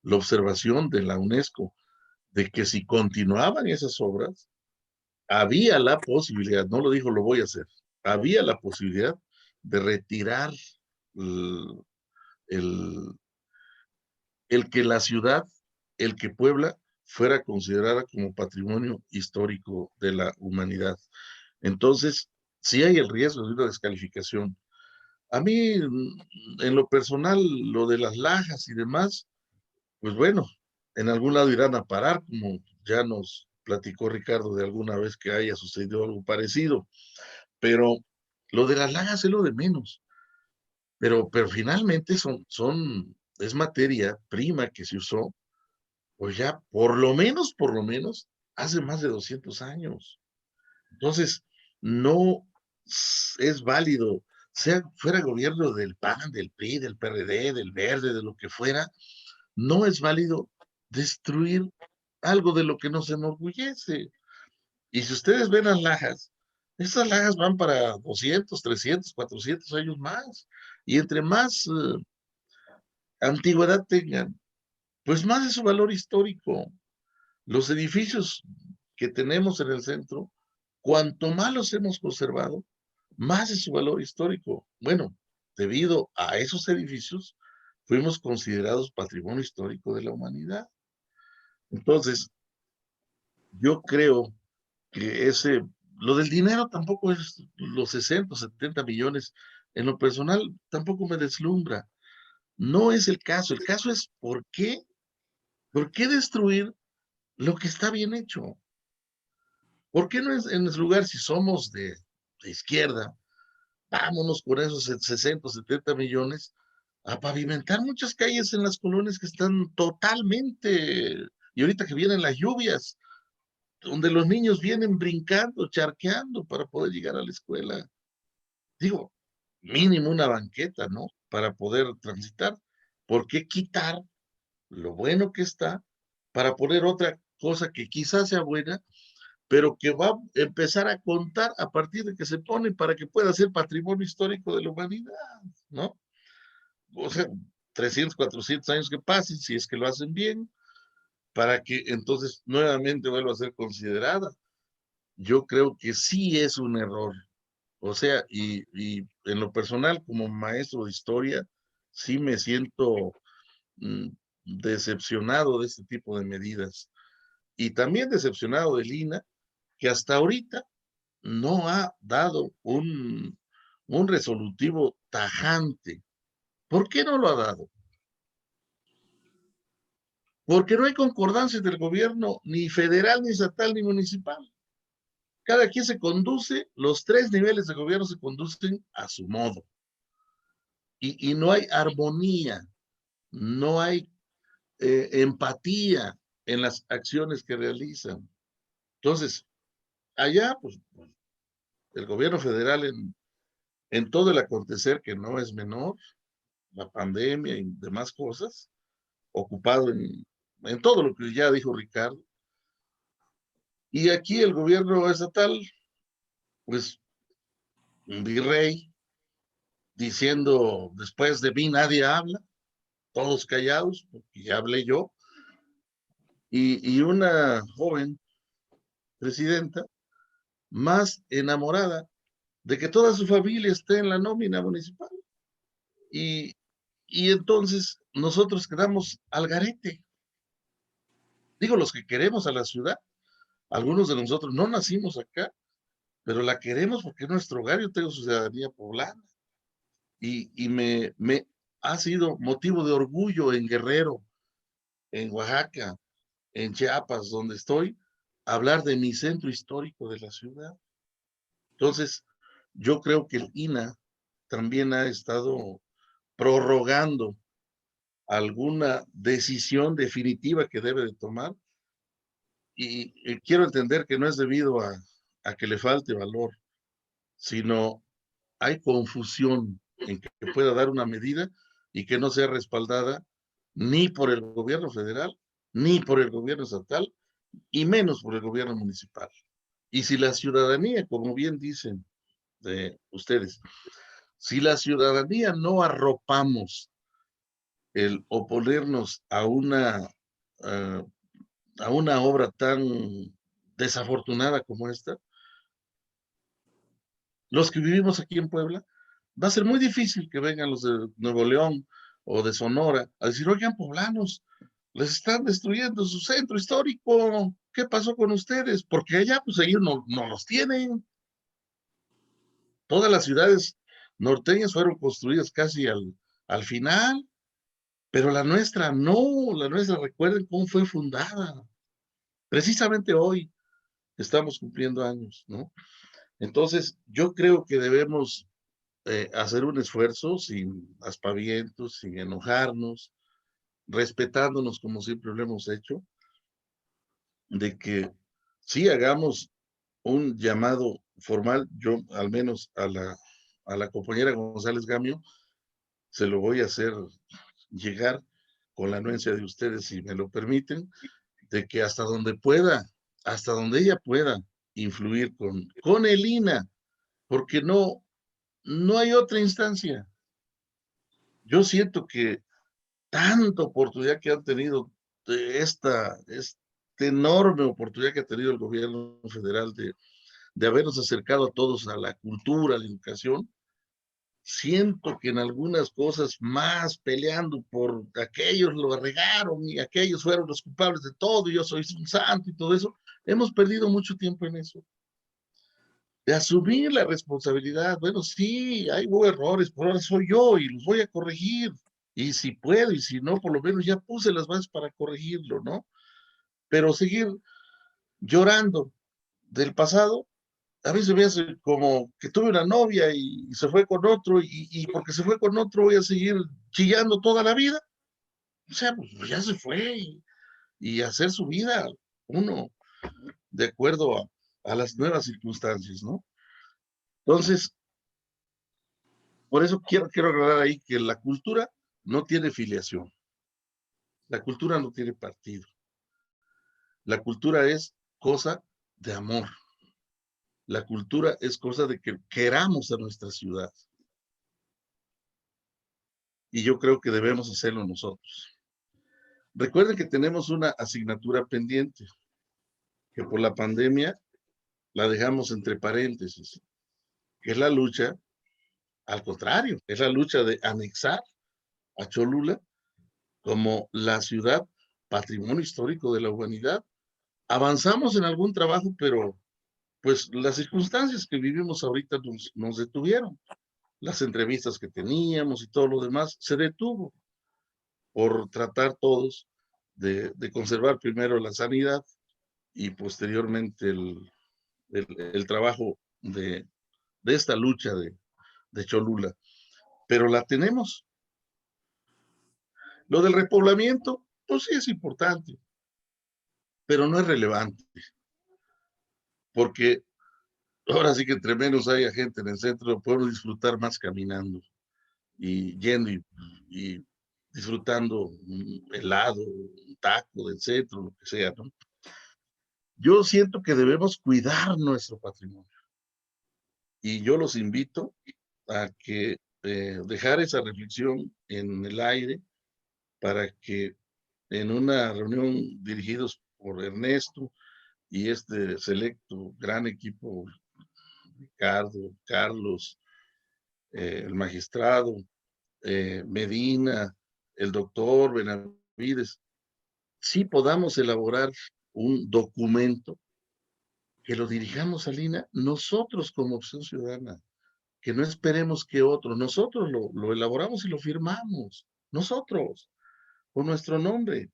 la observación de la UNESCO de que si continuaban esas obras, había la posibilidad, no lo dijo lo voy a hacer, había la posibilidad de retirar el, el, el que la ciudad, el que Puebla fuera considerada como patrimonio histórico de la humanidad. Entonces, sí hay el riesgo de una descalificación. A mí, en lo personal, lo de las lajas y demás, pues bueno, en algún lado irán a parar, como ya nos platicó Ricardo de alguna vez que haya sucedido algo parecido, pero lo de las lajas es lo de menos, pero finalmente es materia prima que se usó, pues ya por lo menos, hace más de 200 años. Entonces, no es válido, fuera gobierno del PAN, del PRI, del PRD, del Verde, de lo que fuera, no es válido destruir algo de lo que nos enorgullece. Y si ustedes ven las lajas, estas lajas van para 200, 300, 400 años más. Y entre más antigüedad tengan, pues más es su valor histórico. Los edificios que tenemos en el centro, cuanto más los hemos conservado, más es su valor histórico. Bueno, debido a esos edificios, fuimos considerados patrimonio histórico de la humanidad. Entonces, yo creo que lo del dinero tampoco es los 60, 70 millones. En lo personal, tampoco me deslumbra. No es el caso es ¿por qué destruir lo que está bien hecho? ¿Por qué no es en ese lugar, si somos de izquierda, vámonos con esos 60, 70 millones a pavimentar muchas calles en las colonias que están totalmente, y ahorita que vienen las lluvias, donde los niños vienen brincando, charqueando para poder llegar a la escuela? Digo, mínimo una banqueta, ¿no? Para poder transitar. ¿Por qué quitar lo bueno que está para poner otra cosa que quizás sea buena, pero que va a empezar a contar a partir de que se pone para que pueda ser patrimonio histórico de la humanidad, ¿no? O sea, 300, 400 años que pasen, si es que lo hacen bien, para que entonces nuevamente vuelva a ser considerada. Yo creo que sí es un error. O sea, y en lo personal, como maestro de historia, sí me siento mm, decepcionado de este tipo de medidas. Y también decepcionado del INAH, que hasta ahorita no ha dado un resolutivo tajante. ¿Por qué no lo ha dado? Porque no hay concordancia del gobierno ni federal, ni estatal, ni municipal. Cada quien se conduce, los tres niveles de gobierno se conducen a su modo. Y no hay armonía, no hay empatía en las acciones que realizan. Entonces, allá, pues, el gobierno federal en todo el acontecer que no es menor, la pandemia y demás cosas, ocupado en todo lo que ya dijo Ricardo. Y aquí el gobierno estatal, pues, un virrey, diciendo, después de mí nadie habla, todos callados, porque ya hablé yo, y una joven presidenta más enamorada de que toda su familia esté en la nómina municipal. Y, y entonces nosotros quedamos al garete. Digo, los que queremos a la ciudad, algunos de nosotros no nacimos acá, pero la queremos porque es nuestro hogar. Yo tengo ciudadanía poblana y me ha sido motivo de orgullo en Guerrero, en Oaxaca, en Chiapas, donde estoy, hablar de mi centro histórico de la ciudad. Entonces, yo creo que el INAH también ha estado prorrogando alguna decisión definitiva que debe de tomar, y quiero entender que no es debido a que le falte valor, sino hay confusión en que pueda dar una medida y que no sea respaldada ni por el gobierno federal, ni por el gobierno estatal, y menos por el gobierno municipal. Y si la ciudadanía, como bien dicen ustedes, si la ciudadanía no arropamos el oponernos a una obra tan desafortunada como esta, los que vivimos aquí en Puebla, va a ser muy difícil que vengan los de Nuevo León o de Sonora a decir, oigan, poblanos, les están destruyendo su centro histórico, ¿qué pasó con ustedes? Porque allá, pues ellos no los tienen. Todas las ciudades norteñas fueron construidas casi al final, pero la nuestra no, la nuestra, recuerden cómo fue fundada. Precisamente hoy estamos cumpliendo años, ¿no? Entonces, yo creo que debemos hacer un esfuerzo sin aspavientos, sin enojarnos, respetándonos como siempre lo hemos hecho, de que sí hagamos un llamado formal, yo al menos a la compañera González Gamio, se lo voy a hacer llegar con la anuencia de ustedes, si me lo permiten, de que hasta donde pueda, hasta donde ella pueda influir con el INA, porque no hay otra instancia. Yo siento que tanta oportunidad que han tenido de esta enorme oportunidad que ha tenido el gobierno federal de habernos acercado a todos a la cultura, a la educación, siento que en algunas cosas más peleando por aquellos lo regaron y aquellos fueron los culpables de todo, y yo soy un santo y todo eso, hemos perdido mucho tiempo en eso. De asumir la responsabilidad, bueno, sí, hubo errores, pero ahora soy yo y los voy a corregir. Y si puedo, y si no, por lo menos ya puse las bases para corregirlo, ¿no? Pero seguir llorando del pasado, a mí se me hace como que tuve una novia y se fue con otro, y porque se fue con otro voy a seguir chillando toda la vida. O sea, pues ya se fue, y hacer su vida uno de acuerdo a las nuevas circunstancias, ¿no? Entonces, por eso quiero aclarar ahí que la cultura no tiene filiación, la cultura no tiene partido, la cultura es cosa de amor, la cultura es cosa de que queramos a nuestra ciudad, y yo creo que debemos hacerlo nosotros. Recuerden que tenemos una asignatura pendiente, que por la pandemia la dejamos entre paréntesis, que es la lucha, al contrario, es la lucha de anexar a Cholula como la ciudad patrimonio histórico de la humanidad. Avanzamos en algún trabajo, pero pues las circunstancias que vivimos ahorita nos detuvieron. Las entrevistas que teníamos y todo lo demás se detuvo por tratar todos de conservar primero la sanidad y posteriormente el trabajo de esta lucha de Cholula. Pero la tenemos. Lo del repoblamiento, pues sí es importante, pero no es relevante, porque ahora sí que entre menos haya gente en el centro, podemos disfrutar más caminando y yendo y disfrutando un helado, un taco del centro, lo que sea, ¿no? Yo siento que debemos cuidar nuestro patrimonio, y yo los invito a que dejar esa reflexión en el aire para que en una reunión dirigidos por Ernesto y este selecto gran equipo, Ricardo, Carlos, el magistrado, Medina, el doctor Benavides, sí podamos elaborar un documento que lo dirijamos a Lina nosotros como Opción Ciudadana, que no esperemos que otros, nosotros lo elaboramos y lo firmamos, nosotros, con nuestro nombre,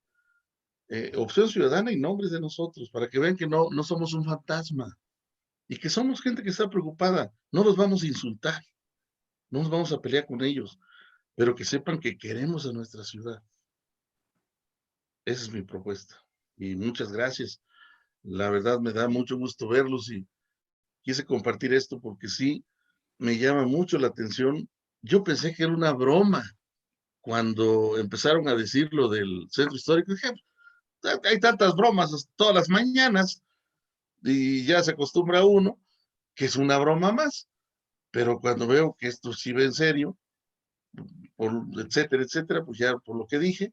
Opción Ciudadana y nombres de nosotros, para que vean que no somos un fantasma y que somos gente que está preocupada. No los vamos a insultar, no nos vamos a pelear con ellos, pero que sepan que queremos a nuestra ciudad. Esa es mi propuesta. Y muchas gracias. La verdad me da mucho gusto verlos y quise compartir esto porque sí me llama mucho la atención. Yo pensé que era una broma cuando empezaron a decir lo del centro histórico. Dije, hay tantas bromas todas las mañanas y ya se acostumbra uno que es una broma más. Pero cuando veo que esto sí va en serio, etcétera, etcétera, pues ya por lo que dije,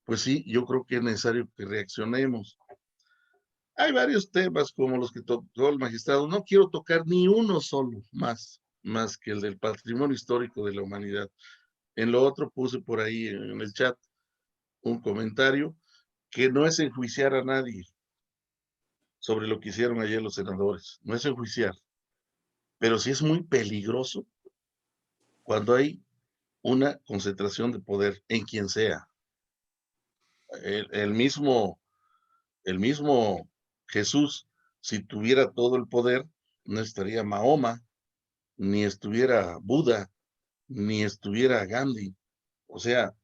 pues sí, yo creo que es necesario que reaccionemos. Hay varios temas como los que tocó el magistrado. No quiero tocar ni uno solo más que el del patrimonio histórico de la humanidad. En lo otro puse por ahí en el chat un comentario que no es enjuiciar a nadie sobre lo que hicieron ayer los senadores. No es enjuiciar, pero sí es muy peligroso cuando hay una concentración de poder en quien sea. El mismo Jesús, si tuviera todo el poder, no estaría Mahoma, ni estuviera Buda, ni estuviera Gandhi. O sea,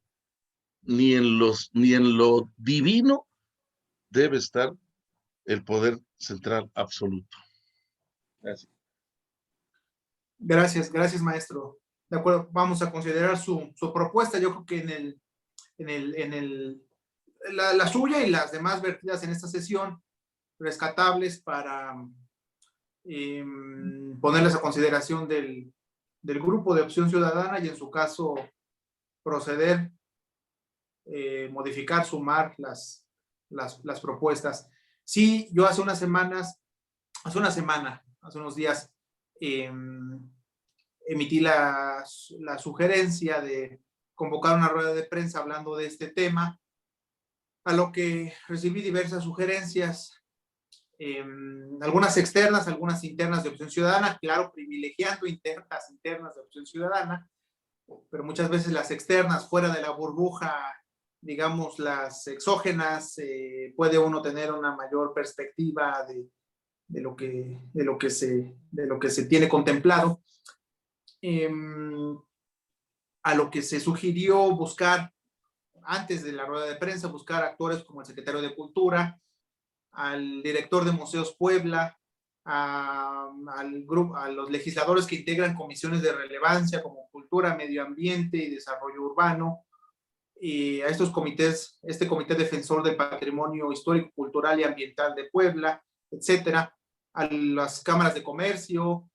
ni en lo divino debe estar el poder central absoluto. Gracias. Gracias, maestro. De acuerdo, vamos a considerar su propuesta. Yo creo que la suya y las demás vertidas en esta sesión, rescatables para ponerles a consideración del grupo de Opción Ciudadana y en su caso proceder, modificar, sumar las propuestas. Sí, yo hace unos días, emití la sugerencia de convocar una rueda de prensa hablando de este tema, a lo que recibí diversas sugerencias, algunas externas, algunas internas de Opción Ciudadana, claro, privilegiando internas de Opción Ciudadana, pero muchas veces las externas, fuera de la burbuja, digamos, las exógenas, puede uno tener una mayor perspectiva de lo que se tiene contemplado. A lo que se sugirió buscar, antes de la rueda de prensa, buscar actores como el secretario de Cultura, al director de Museos Puebla, a los legisladores que integran comisiones de relevancia como Cultura, Medio Ambiente y Desarrollo Urbano, y a estos comités, este Comité Defensor del Patrimonio Histórico, Cultural y Ambiental de Puebla, etcétera, a las cámaras de comercio,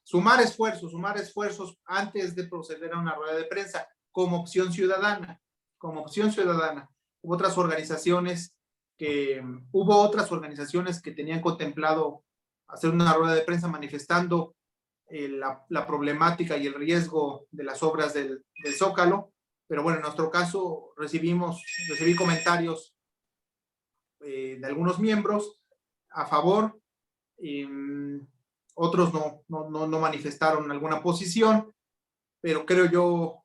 sumar esfuerzos antes de proceder a una rueda de prensa como Opción Ciudadana. Hubo otras organizaciones que tenían contemplado hacer una rueda de prensa manifestando la problemática y el riesgo de las obras del Zócalo, pero bueno, en nuestro caso recibí comentarios de algunos miembros a favor, otros no manifestaron alguna posición, pero creo yo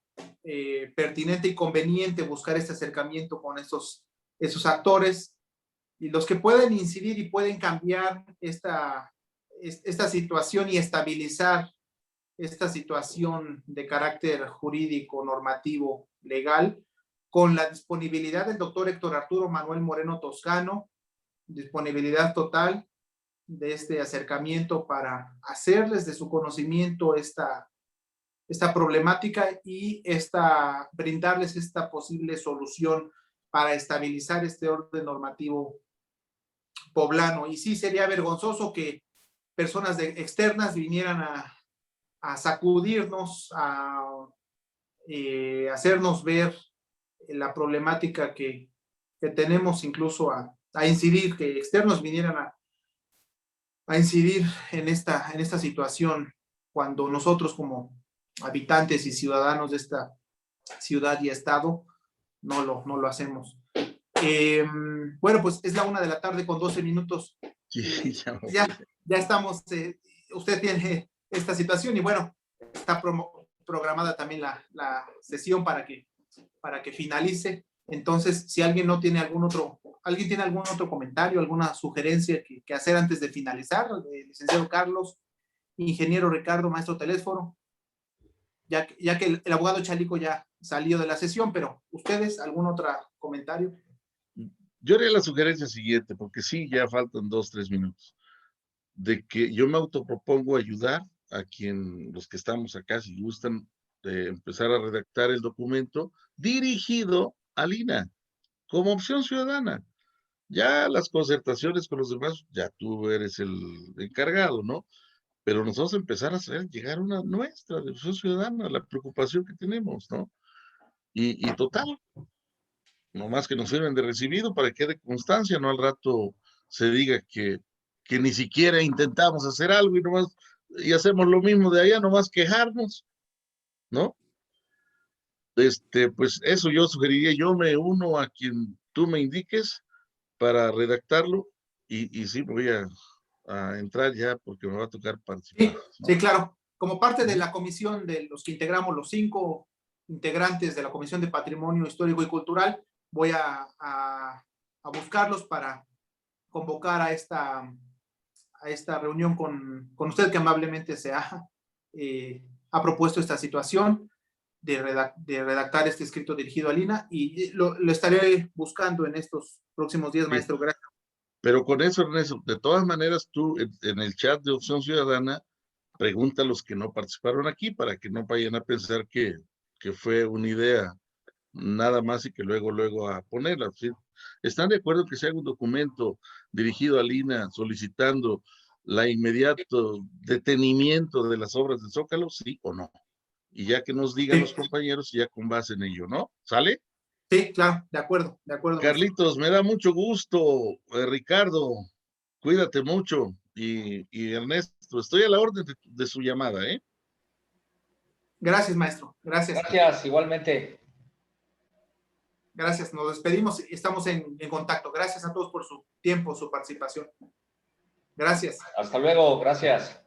pertinente y conveniente buscar este acercamiento con esos actores, y los que pueden incidir y pueden cambiar esta situación y estabilizar esta situación de carácter jurídico, normativo, legal, con la disponibilidad del doctor Héctor Arturo Manuel Moreno Toscano, disponibilidad total de este acercamiento para hacerles de su conocimiento esta problemática y brindarles esta posible solución para estabilizar este orden normativo poblano. Y sí, sería vergonzoso que personas externas vinieran a sacudirnos, a hacernos ver la problemática que tenemos, incluso a incidir, que externos vinieran a incidir en esta situación, cuando nosotros como habitantes y ciudadanos de esta ciudad y estado no lo hacemos. Bueno, pues es la 1:00 p.m. con 12 minutos. Ya estamos, usted tiene esta situación y bueno, está programada también la sesión para que finalice. Entonces, si alguien tiene algún otro comentario, alguna sugerencia que hacer antes de finalizar, licenciado Carlos, ingeniero Ricardo, maestro Telésforo, ya que el abogado Chalico ya salió de la sesión, pero ustedes, ¿algún otro comentario? Yo haría la sugerencia siguiente, porque sí, ya faltan 2-3 minutos, de que yo me autopropongo ayudar a los que estamos acá, si gustan, de empezar a redactar el documento dirigido al INAH, como Opción Ciudadana. Ya las concertaciones con los demás, ya tú eres el encargado, ¿no? Pero nosotros empezar a hacer llegar una nuestra de Opción Ciudadana, la preocupación que tenemos, ¿no? Y total, nomás que nos sirven de recibido para que quede constancia, no al rato se diga que ni siquiera intentamos hacer algo y hacemos lo mismo de allá, nomás quejarnos, ¿no? Pues eso yo sugeriría, yo me uno a quien tú me indiques para redactarlo y sí, voy a a entrar ya porque me va a tocar participar. Sí, ¿no? sí, claro. Como parte de la comisión de los que integramos, los 5 integrantes de la Comisión de Patrimonio Histórico y Cultural, voy a buscarlos para convocar a esta reunión con usted, que amablemente ha propuesto esta situación de redactar este escrito dirigido a Lina, y lo estaré buscando en estos próximos días, Sí. maestro. Gracias. Pero con eso, Ernesto, de todas maneras, tú en el chat de Opción Ciudadana, pregunta a los que no participaron aquí para que no vayan a pensar que fue una idea nada más y que luego a ponerla. ¿Sí? ¿Están de acuerdo que se haga un documento dirigido a Lina solicitando la inmediato detenimiento de las obras del Zócalo, sí o no? Y ya que nos digan los compañeros, ya con base en ello, ¿no? ¿Sale? Sí, claro, de acuerdo, Carlitos, me da mucho gusto, Ricardo, cuídate mucho, y Ernesto, estoy a la orden de su llamada, ¿eh? Gracias, maestro. Gracias. Gracias, igualmente. Gracias, nos despedimos y estamos en contacto. Gracias a todos por su tiempo, su participación. Gracias. Hasta luego, gracias.